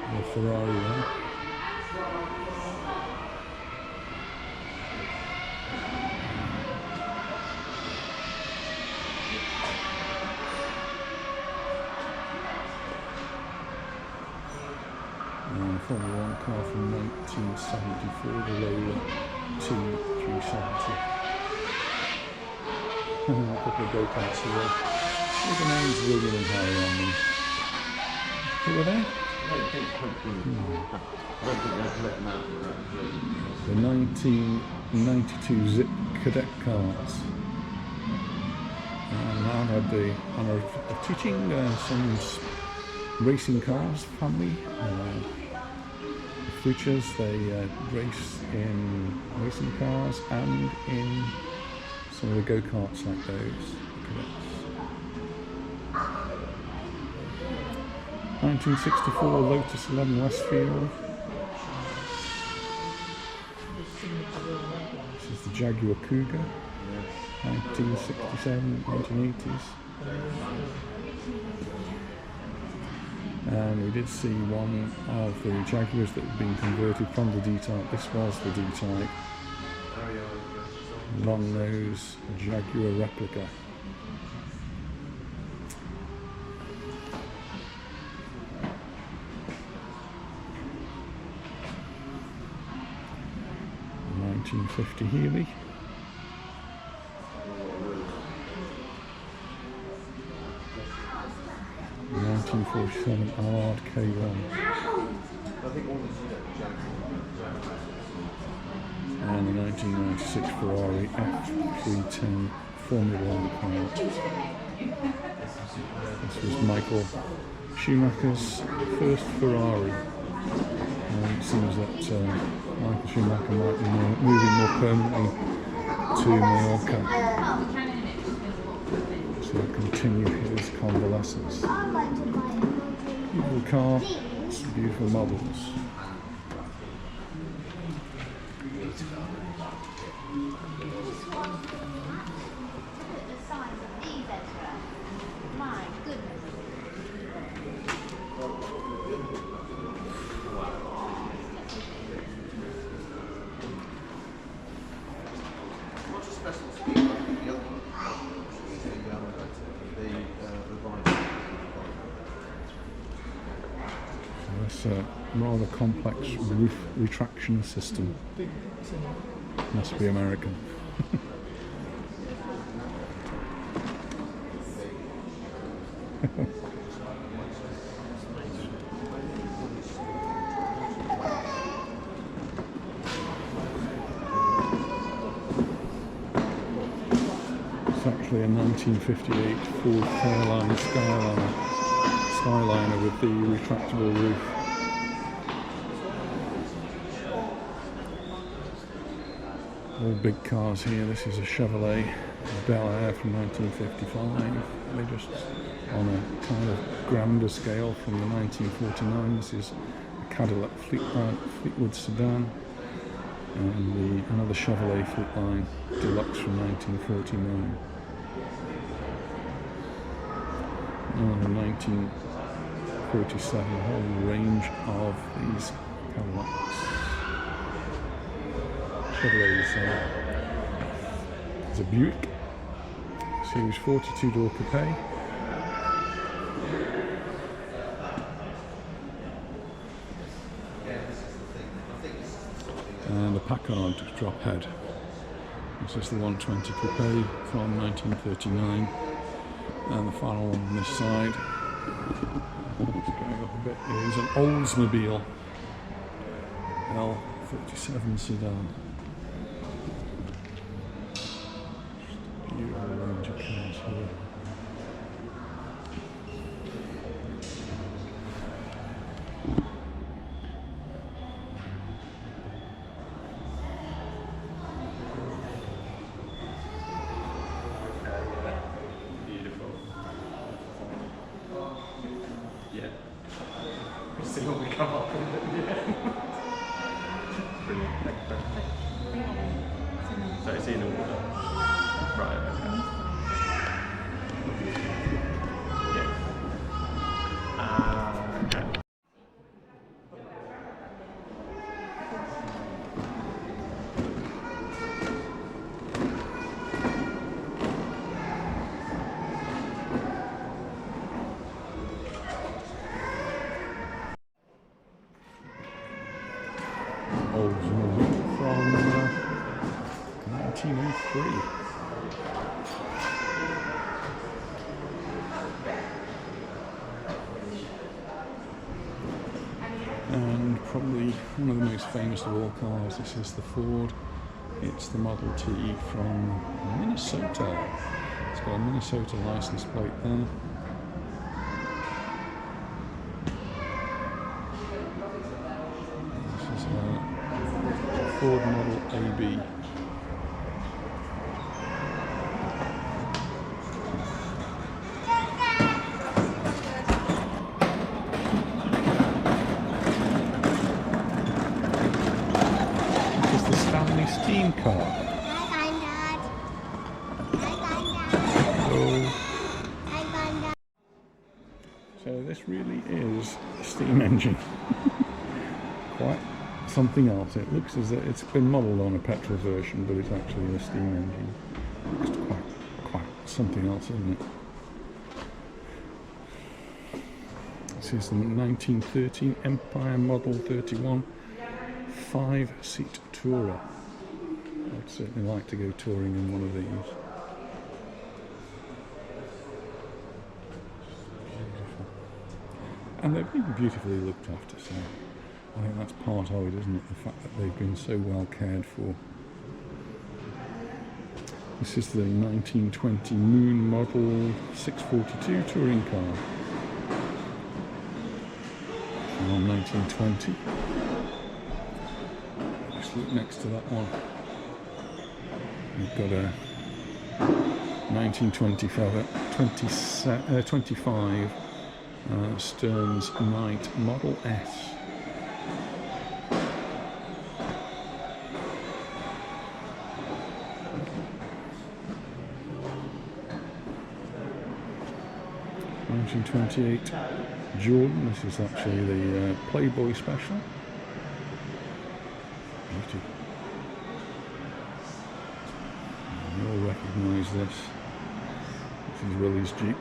And a Ferrari there. Formula 1 car from 1974, the Lola T370. A couple of go-karts here. With the names William and Harry on them. Who were they? The 1992 Zip Cadet cars. And I had the honour of teaching some racing cars family. Features, they race in racing cars and in some of the go-karts like those. 1964 Lotus 11 Westfield. This is the Jaguar Cougar. 1967, 1980s. And we did see one of the Jaguars that had been converted from the D-Type. This was the D-Type. Long nose Jaguar replica. .1950 Healy. 1947 Allard K1. And the 1996 Ferrari F310 Formula 1 car. This was Michael Schumacher's first Ferrari. It seems that Michael Schumacher might be moving more permanently to Mallorca to continue his convalescence. Beautiful car, some beautiful models. It's a rather complex roof retraction system. Must be American. It's actually a 1958 Ford Fairline Skyliner with the retractable roof. All big cars here. This is a Chevrolet Baleares from 1955. They're just on a kind of grander scale from the 1949. This is a Cadillac Fleetwood sedan, and another Chevrolet Fleetline Deluxe from 1949. And 1947, a whole range of these Cadillacs. Chevrolets. There's a Buick Series 42 door coupe. And the Packard drop head. This is the 120 coupe from 1939. And the final one on this side, it's going up a bit, is an Oldsmobile L37 sedan. Just a beautiful range of cars here. So it's in order. Right, okay. Yeah. Okay. Oldsmobile from 1903. And probably one of the most famous of all cars, this is the Ford. It's the Model T from Minnesota. It's got a Minnesota license plate there. This is a Ford Model AB. Steam car. Hi, Granddad. Hi, Granddad. Oh. Hi, Granddad. So this really is a steam engine. Quite something else. It looks as though it's been modelled on a petrol version, but it's actually a steam engine. It's quite something else, isn't it? This is the 1913 Empire Model 31 5-seat tourer. I'd certainly like to go touring in one of these. Beautiful. And they've been beautifully looked after, so I think that's part of it, isn't it? The fact that they've been so well cared for. This is the 1920 Moon Model 642 touring car. from 1920. Just look next to that one. We've got a 1925 Stearns Knight Model S. '28 Jordan. This is actually the Playboy special. Beauty. You all recognise this. This is Willie's Jeep,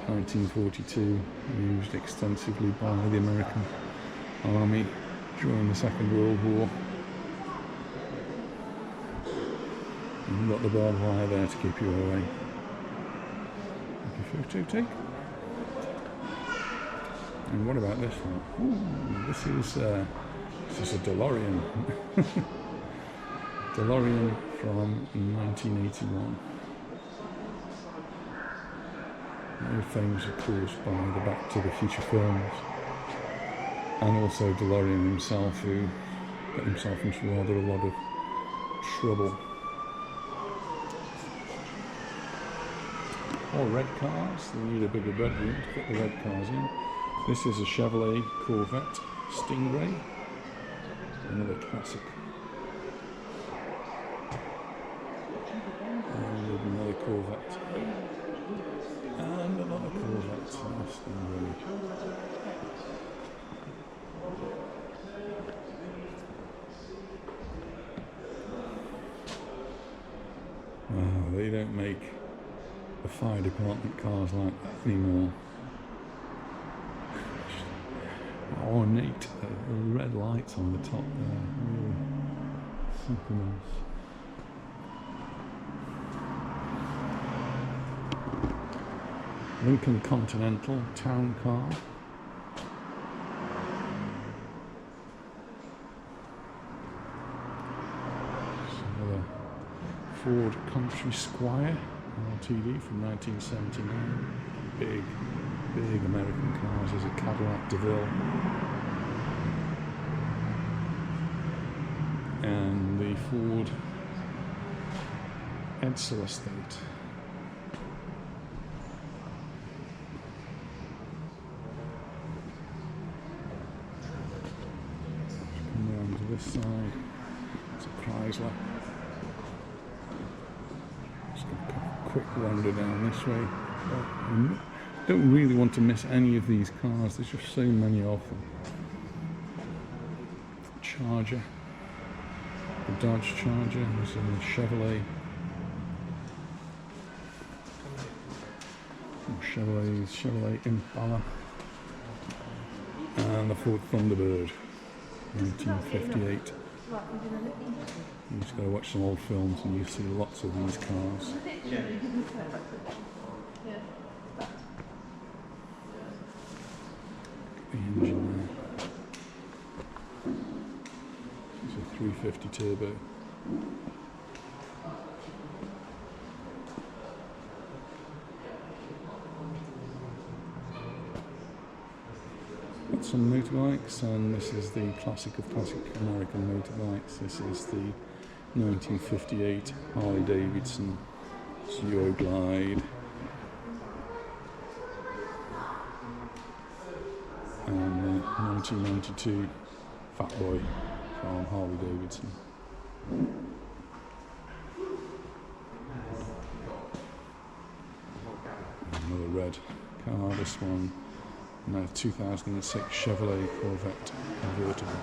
1942, used extensively by the American Army during the Second World War. And you've got the barbed wire there to keep you away. Photo take. And what about this one? Ooh, this is a DeLorean. DeLorean from 1981. Very famous, of course, by the Back to the Future films. And also DeLorean himself, who got himself into rather a lot of trouble. All red cars. They need a bigger bedroom to fit the red cars in. This is a Chevrolet Corvette Stingray, another classic. And another Corvette. And another Corvette Stingray. They don't make the fire department cars like that anymore. Ornate red lights on the top there, really something else. Lincoln Continental town car. Another Ford Country Squire LTD from 1979. Big American cars. There's a Cadillac DeVille. And the Ford Edsel Estate. Come round to this side. It's a Chrysler. Just going to quick wander down this way. Don't really want to miss any of these cars, there's just so many of them. Charger, the Dodge Charger, there's a Chevrolet. Chevrolet Impala. And the Ford Thunderbird, 1958. You just got to watch some old films and you see lots of these cars. The engine there. It's a 350 turbo. Got some motorbikes, and this is the classic of classic American motorbikes. This is the 1958 Harley Davidson Zero Glide. And the 1992 Fat Boy from Harley Davidson. Another red car, this one, and a 2006 Chevrolet Corvette convertible.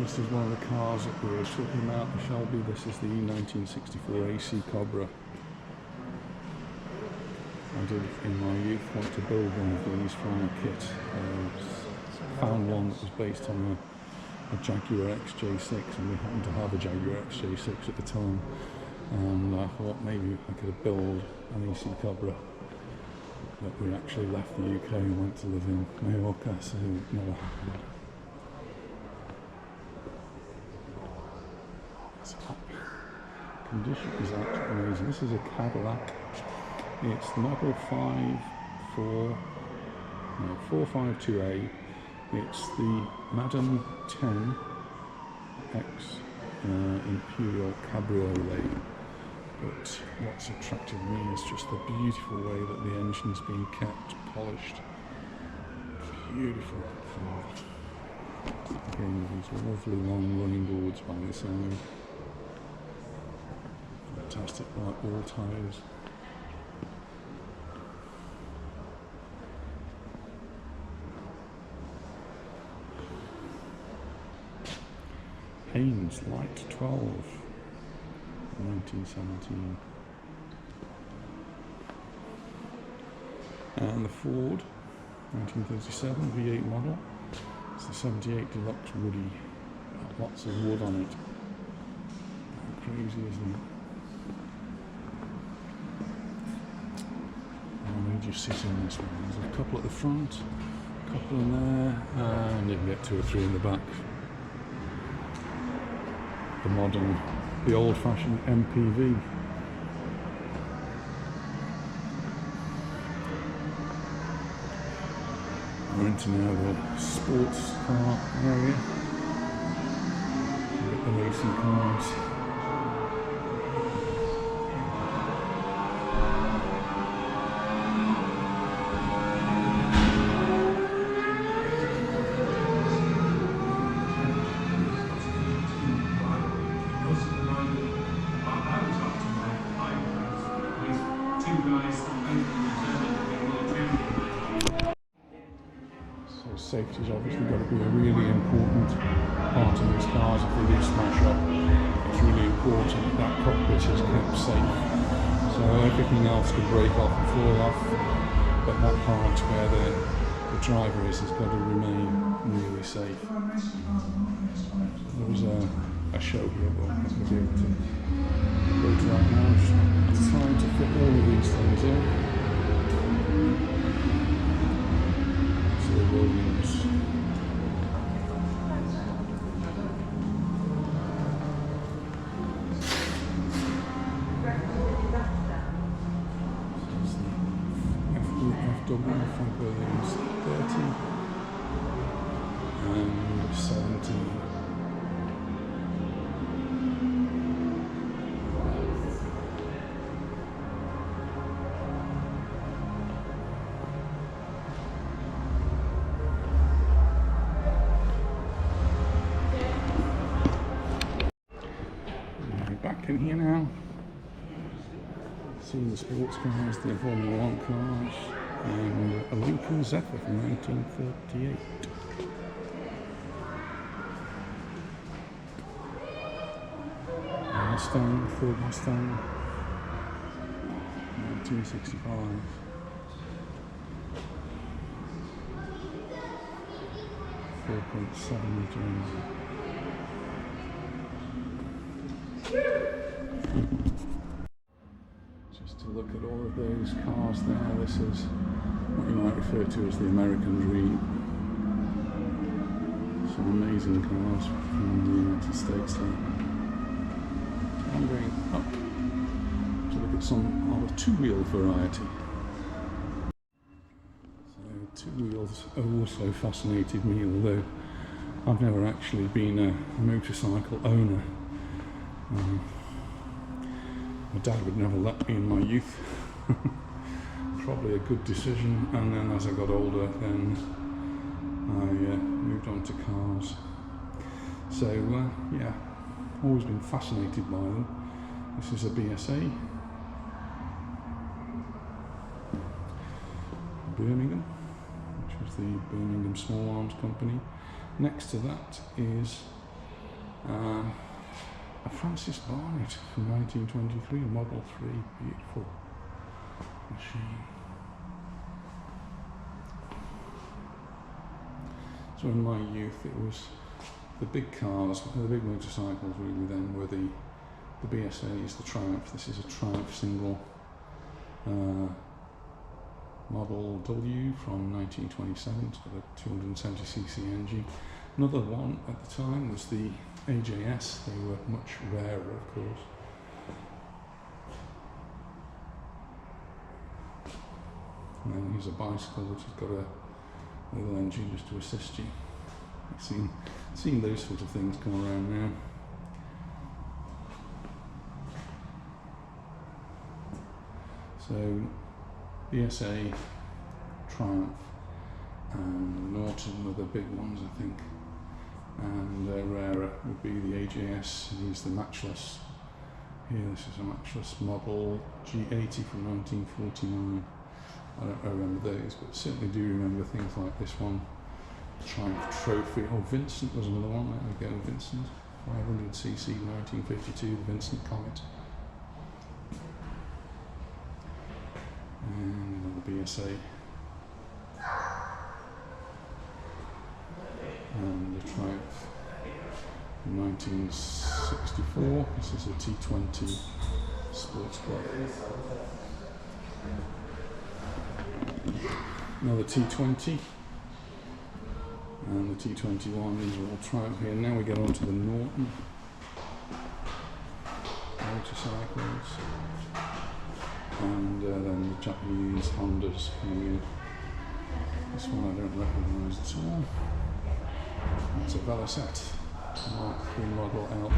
This is one of the cars that we were talking about, the Shelby. This is the 1964 AC Cobra. I did in my youth want to build one of these from a kit. Found one that was based on a Jaguar XJ6, and we happened to have a Jaguar XJ6 at the time. And I thought maybe I could build an AC Cobra. But we actually left the UK and went to live in Mallorca, so it never happened. condition is actually amazing. This is a Cadillac. It's the model 452A. It's the Madame 10X Imperial Cabriolet. But what's attracted me is just the beautiful way that the engine's been kept polished. Beautiful. Again, these lovely long running boards by the side. Fantastic white wall tyres. Haynes Light 12, 1917. And the Ford 1937 V8 model. It's the 78 Deluxe Woody. Got lots of wood on it. How crazy, isn't it? And we just sit in this one. There's a couple at the front, a couple in there, and you can get 2 or 3 in the back. The modern, the old-fashioned MPV. We're into now the sports car area. We've got the racing cars. Safety's obviously got to be a really important part of these cars. If they do smash up, it's really important that cockpit is kept safe. So everything else could break off and fall off, but that part where the driver is has got to remain really safe. There was a show here, but I'm not going to be able to go to that now. Just trying to fit all of these things in. Williams. FW Frank Williams 30 and 70. Back in here now. See the sports cars, the Formula 1 cars, and a Lincoln Zephyr from 1938. Mustang, Ford Mustang, 1965. .7 litre engine. Just to look at all of those cars there, this is what you might refer to as the American dream. Some amazing cars from the United States there. I'm going up to look at some of the two-wheel variety. So two-wheels have also fascinated me, although I've never actually been a motorcycle owner. My dad would never let me in my youth. Probably a good decision, and then as I got older then I moved on to cars. So yeah, always been fascinated by them. This is a BSA. Birmingham, which was the Birmingham Small Arms Company. Next to that is a Francis Barnett from 1923, Model 3, beautiful machine. So in my youth it was the big cars, the big motorcycles really then were the BSAs, the Triumph. This is a Triumph single Model W from 1927, it's got a 270cc engine. Another one at the time was the AJS, they were much rarer of course. And then here's a bicycle which has got a little engine just to assist you. I've seen those sort of things come around now. So BSA, Triumph and Norton are the big ones, I think. And rarer would be the AJS. Here's the matchless. Here, this is a matchless model G80 from 1949. I don't remember those, but certainly do remember things like this one, Triumph Trophy. Oh, Vincent was another one. There we go, Vincent. 500cc 1952, the Vincent Comet. And another BSA. And the Triumph 1964. This is a T20 Sports Club. Another T20. And the T21. These are all Triumph here. Now we get on to the Norton motorcycles. And then the Japanese Hondas coming in. This one I don't recognise at all. It's a Veloset Mark III Model L.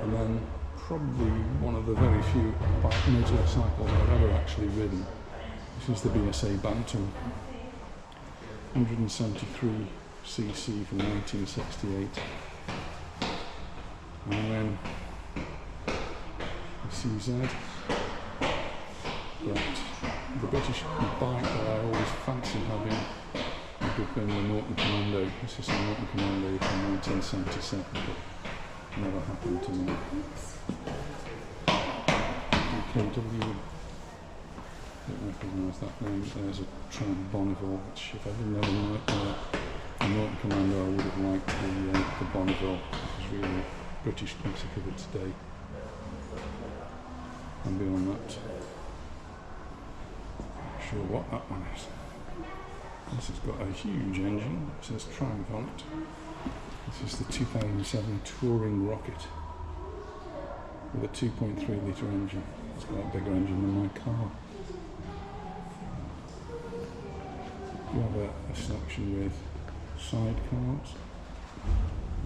And then probably one of the very few bike motorcycles I've ever actually ridden. This is the BSA Bantam. 173cc from 1968. And then the CZ. But the British bike that I always fancied having would have been the Norton Commando. This is a Norton Commando from 1977, but never happened to me. KW. Don't recognise that name. There's a Triumph Bonneville, which if I didn't have a Norton Commando, I would have liked the Bonneville. It's really a British classic of its day. And beyond that, not sure what that one is. This has got a huge engine. It says Triumph on it. This is the 2007 Touring Rocket with a 2.3 litre engine. It's got a bigger engine than my car. You have a selection with sidecars,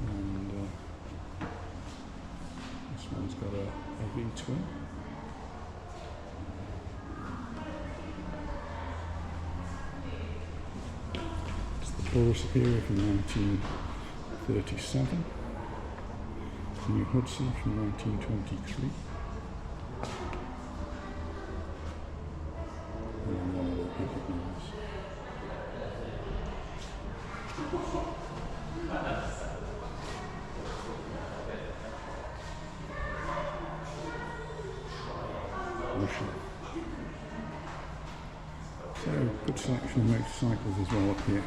and this one's got a V-twin. It's the Bora Superior from 1937, New Hudson from 1923. And one I don't recognise. So, good selection of motorcycles as well up here.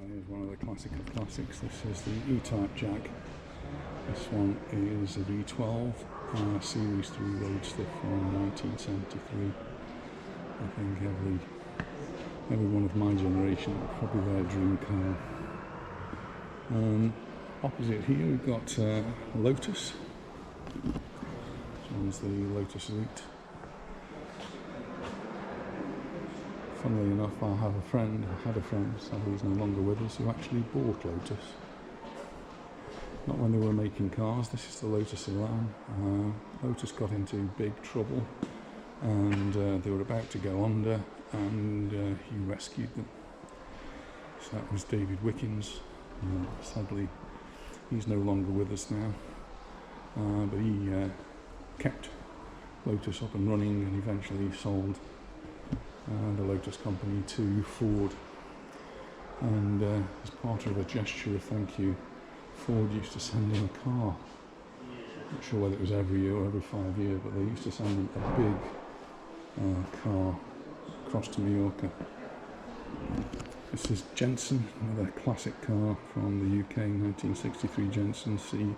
Here's one of the classic of classics. This is the E-Type Jag. This one is a V12 Series 3 Roadster from 1973. I think every one of my generation, probably their dream car. Opposite here we've got Lotus. This one's the Lotus Elite. Funnily enough, I had a friend, sadly he's no longer with us, who actually bought Lotus. Not when they were making cars. This is the Lotus Elan. Lotus got into big trouble and they were about to go under, and he rescued them. So that was David Wickens. Sadly he's no longer with us now, but he kept Lotus up and running and eventually sold the Lotus company to Ford. And as part of a gesture of thank you, Ford used to send him a car. Not sure whether it was every year or every 5 years, but they used to send him a big car across to Mallorca. This is Jensen, another classic car from the UK, 1963 Jensen C.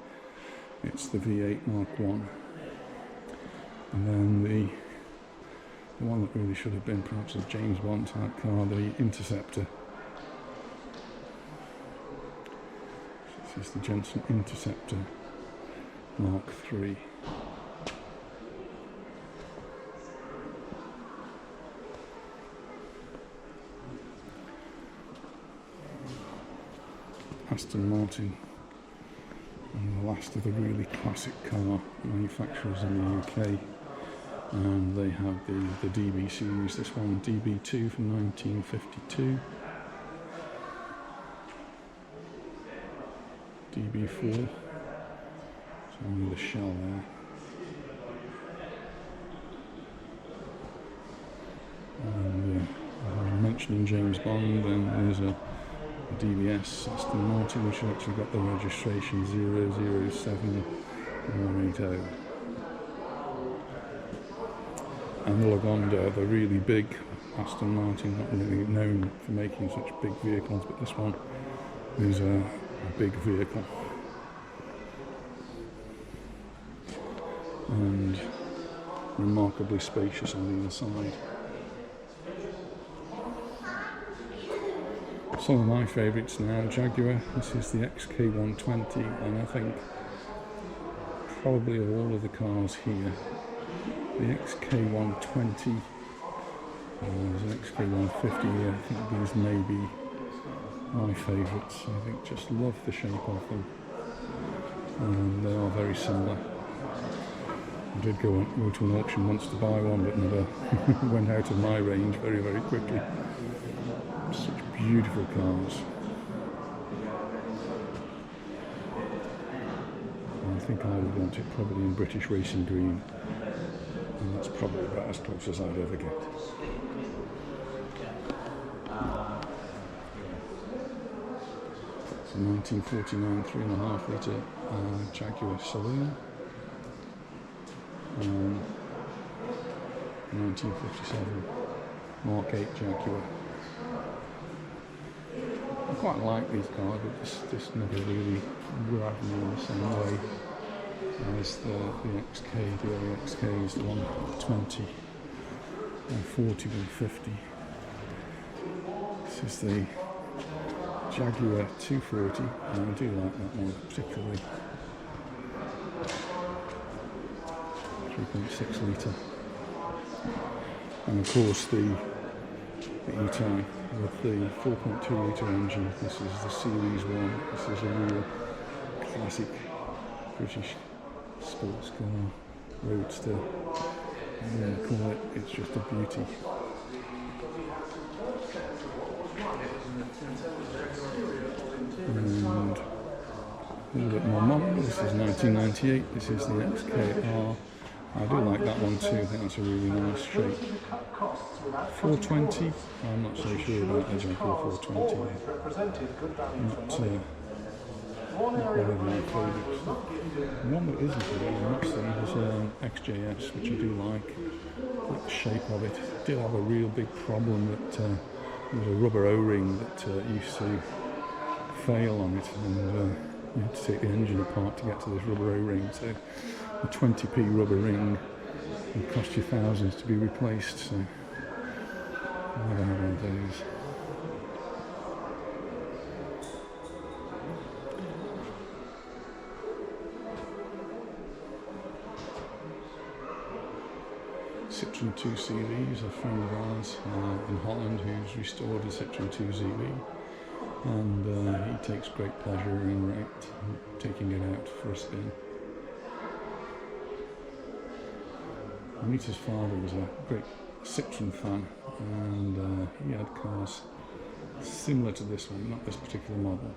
It's the V8 Mark I. And then the one that really should have been perhaps a James Bond type car, the Interceptor. This is the Jensen Interceptor Mark III. Aston Martin, and the last of the really classic car manufacturers in the UK. And they have the DB series, this one DB2 from 1952, DB4, so only the shell there, and I'm mentioning James Bond, and there's a DBS Aston Martin which has actually got the registration 007180. And the Lagonda, the really big Aston Martin, not really known for making such big vehicles, but this one is a big vehicle. And remarkably spacious on the inside. Some of my favourites now, Jaguar, this is the XK120, and I think probably of all of the cars here, the XK120, there's an XK150 here, I think these may be my favourites. I think just love the shape of them, and they are very similar. I did go to an auction once to buy one, but never went out of my range very, very quickly. Such beautiful cars. I think I would want it probably in British Racing Green, and that's probably about as close as I'd ever get. It's a 1949 3.5 litre Jaguar Saloon, 1957 Mark 8 Jaguar. I quite like these cars, but this never really grabbed me in the same way as the XK, the other XKs, the 120 and 40 and 50. This is the Jaguar 240, and I do like that one particularly. 3.6 litre. And of course the E-Type with the 4.2 litre engine. This is the Series 1. This is a real classic British sports car, roadster, whatever you call it. It's just a beauty. And a little bit more modern. This is 1998. This is the XKR. I do like that one too. I think that's a really nice shape. 420. I'm not so sure about the Jaguar 420. Not one of my favourites. One that isn't really much thing is XJS, which I do like. Like the shape of it. It did have a real big problem that there was a rubber O-ring that used to fail on it, and you had to take the engine apart to get to this rubber O-ring. So a 20p rubber ring would cost you thousands to be replaced. So I never had one of those. Citroen 2CV is a friend of ours in Holland who's restored a Citroen 2CV, and he takes great pleasure in taking it out for a spin. Rita's father was a great Citroen fan, and he had cars similar to this one, not this particular model.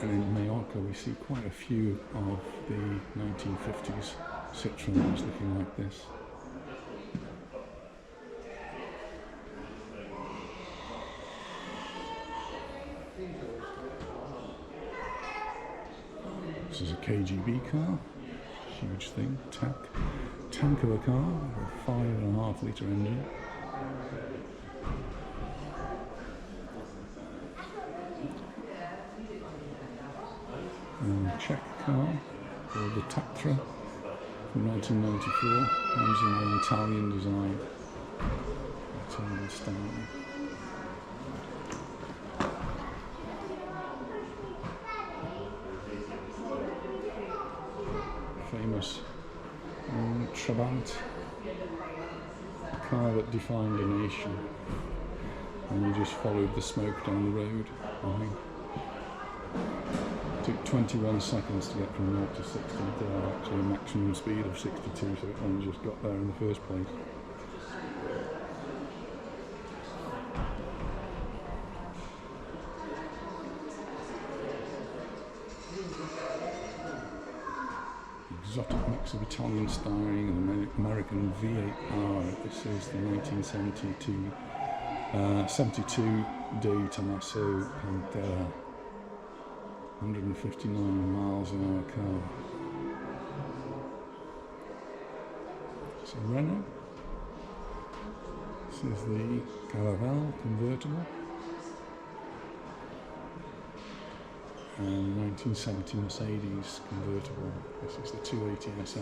And in Mallorca we see quite a few of the 1950s Citroens looking like this. This is a KGB car, huge thing, tank of a car with a 5.5 litre engine. And a Czech car called the Tatra from 1994, using an Italian design, Italian style. Famous Trabant, a car that defined a nation. and you just followed the smoke down the road. I think. It took 21 seconds to get from 0 to 60. They had actually a maximum speed of 62, so it only just got there in the first place. Exotic mix of Italian styling and American V8 power. This is the 1972 72 De Tomaso Pantera. 159 miles an hour car. It's a Renault. This is the Caravelle convertible. And 1970 Mercedes convertible. This is the 280 SL.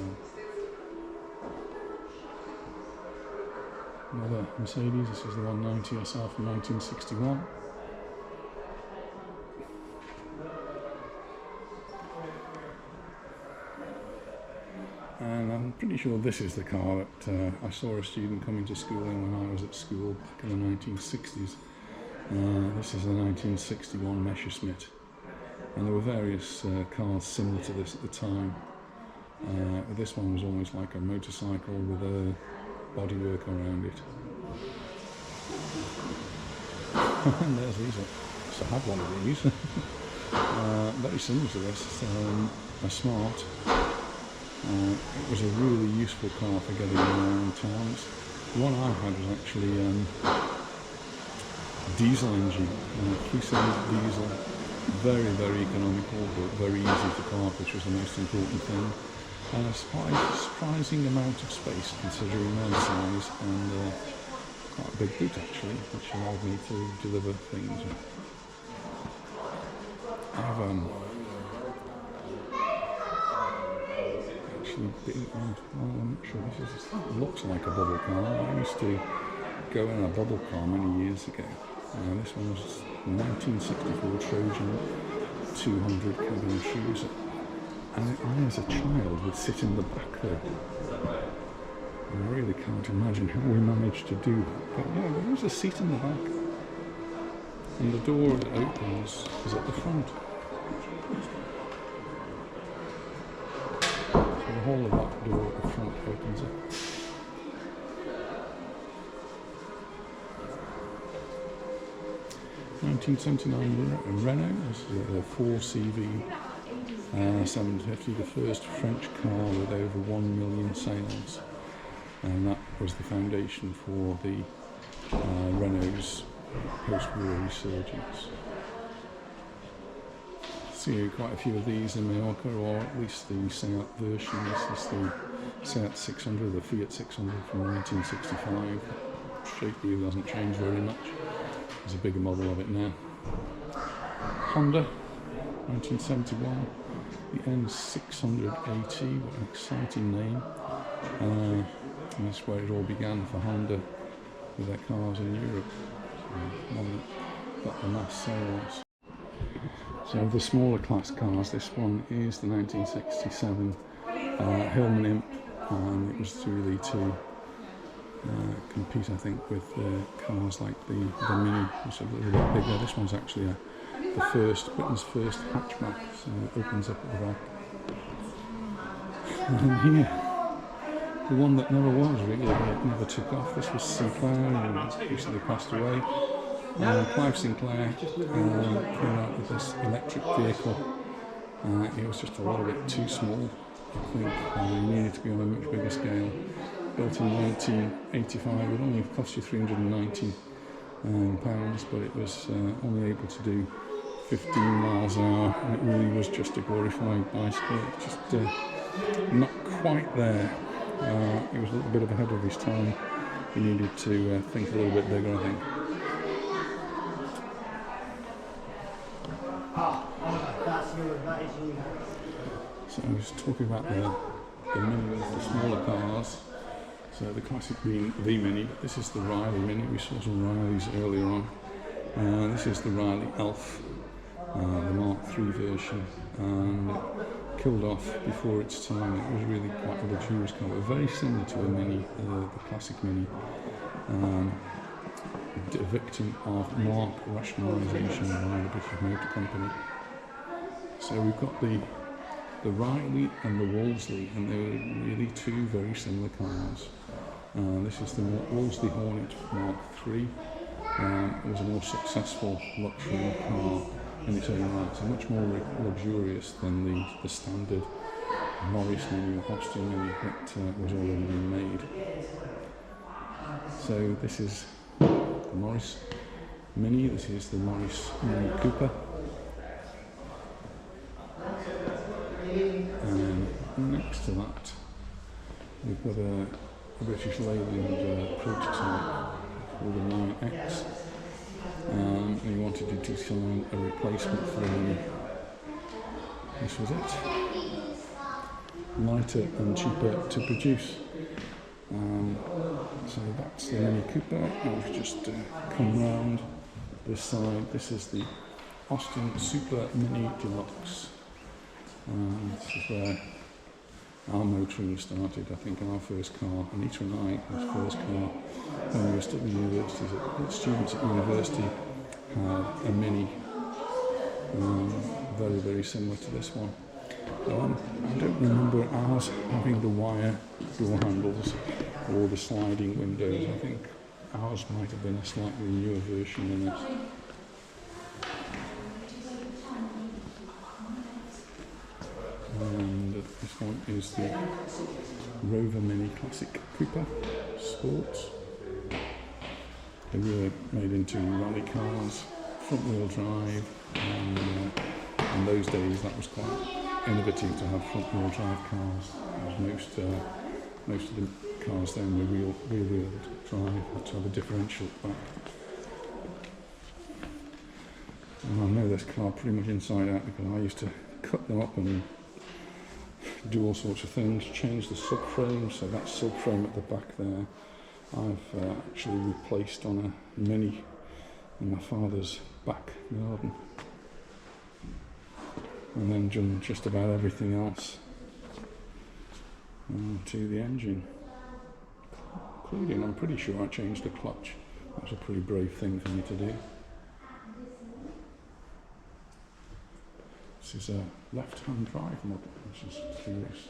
Another Mercedes, this is the 190 SL from 1961. And I'm pretty sure this is the car that I saw a student coming to school in when I was at school back in the 1960s. This is a 1961 Messerschmitt. And there were various cars similar to this at the time. This one was almost like a motorcycle with a bodywork around it. And there's these. So I have one of these. Very similar to this. A Smart. It was a really useful car for getting around towns. The one I had was actually diesel engine, 3-cylinder diesel. Very, very economical, but very easy to park, which was the most important thing. And a surprising amount of space considering their size, and quite a big boot actually, which allowed me to deliver things. I've actually been, I'm not sure this looks like a bubble car. I used to go in a bubble car many years ago. This one was 1964 Trojan 200 cabin shoes, and I as a child would sit in the back there. I really can't imagine how we managed to do that, but yeah, there was a seat in the back, and the door that opens is at the front. So the whole of that door at the front opens up. 1979 Renault, this is a 4CV 750, the first French car with over 1 million sales, and that was the foundation for the Renault's post-war resurgence. See quite a few of these in Mallorca, or at least the Seat version. This is the Seat 600, the Fiat 600 from 1965. Shape really hasn't changed very much. There's a bigger model of it now. Honda, 1971, the N600AT, what an exciting name. And this is where it all began for Honda with their cars in Europe. So one that got the mass sales. So the smaller class cars, this one is the 1967 Hillman Imp, and it was really to compete, I think, with cars like the Mini, which are a little bit bigger. This one's actually Britain's first hatchback, so it opens up at the back. And then here, the one that never was really, it never took off. This was Sinclair, who recently passed away. Clive Sinclair came out with this electric vehicle. It was just a little bit too small, I think. It needed to be on a much bigger scale. Built in 1985, it only cost you £390, but it was only able to do 15 miles an hour, and it really was just a glorified bicycle. It's just not quite there. He was a little bit ahead of his time. He needed to think a little bit bigger, I think. So I was talking about the minis, the smaller cars. So the classic being the Mini, but this is the Riley Mini. We saw some Rileys earlier on. This is the Riley Elf, the Mark III version, and it killed off before its time. It was really quite a luxurious car, but very similar to a Mini, the classic Mini. a victim of mark rationalisation by the British Motor Company. So we've got the Riley and the Wolseley, and they're really two very similar cars. This is the Wolseley Hornet Mark III. It was a more successful luxury car in its own right, so much more luxurious than the standard Morris Mini or Austin Mini that was already being made. So this is the Morris Mini, this is the Morris Mini Cooper. And next to that, we've got a British Leyland prototype called the 9X. And he wanted to design a replacement for the Mini. This was it. Lighter and cheaper to produce. So that's the Mini Cooper. I've just come round this side. This is the Austin Super Mini Deluxe. This is where our motoring started. I think our first car, Anita and I, our first car when we were still at universities, students at university had a Mini, very, very similar to this one. I don't remember ours having the wire door handles or the sliding windows. I think ours might have been a slightly newer version than this. And this one is the Rover Mini Classic Cooper Sports. They were made into rally cars, front wheel drive, and in those days that was quite innovative to have front wheel drive cars. Most of the cars then were rear wheel drive, had to have a differential back. And I know this car pretty much inside out because I used to cut them up and do all sorts of things, change the subframe, so that subframe at the back there I've actually replaced on a Mini in my father's back garden, and then done just about everything else to the engine, including, I'm pretty sure I changed the clutch. That was a pretty brave thing for me to do. This is a left-hand drive model, which is curious.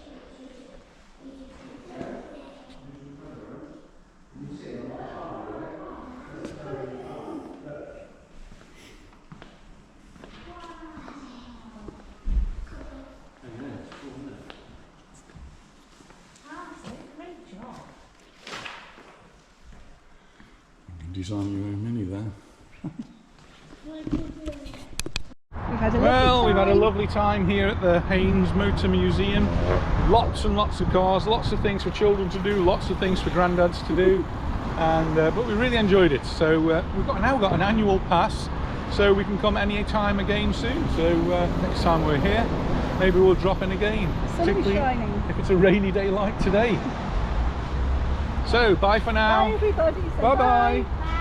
Design your own Mini there. Well, we've had a lovely time here at the Haynes Motor Museum. Lots and lots of cars, lots of things for children to do, lots of things for granddads to do, and but we really enjoyed it. So we've now got an annual pass, so we can come any time again soon. So next time we're here, maybe we'll drop in again, particularly if it's a rainy day like today. So bye for now. Bye everybody. Bye bye. Bye.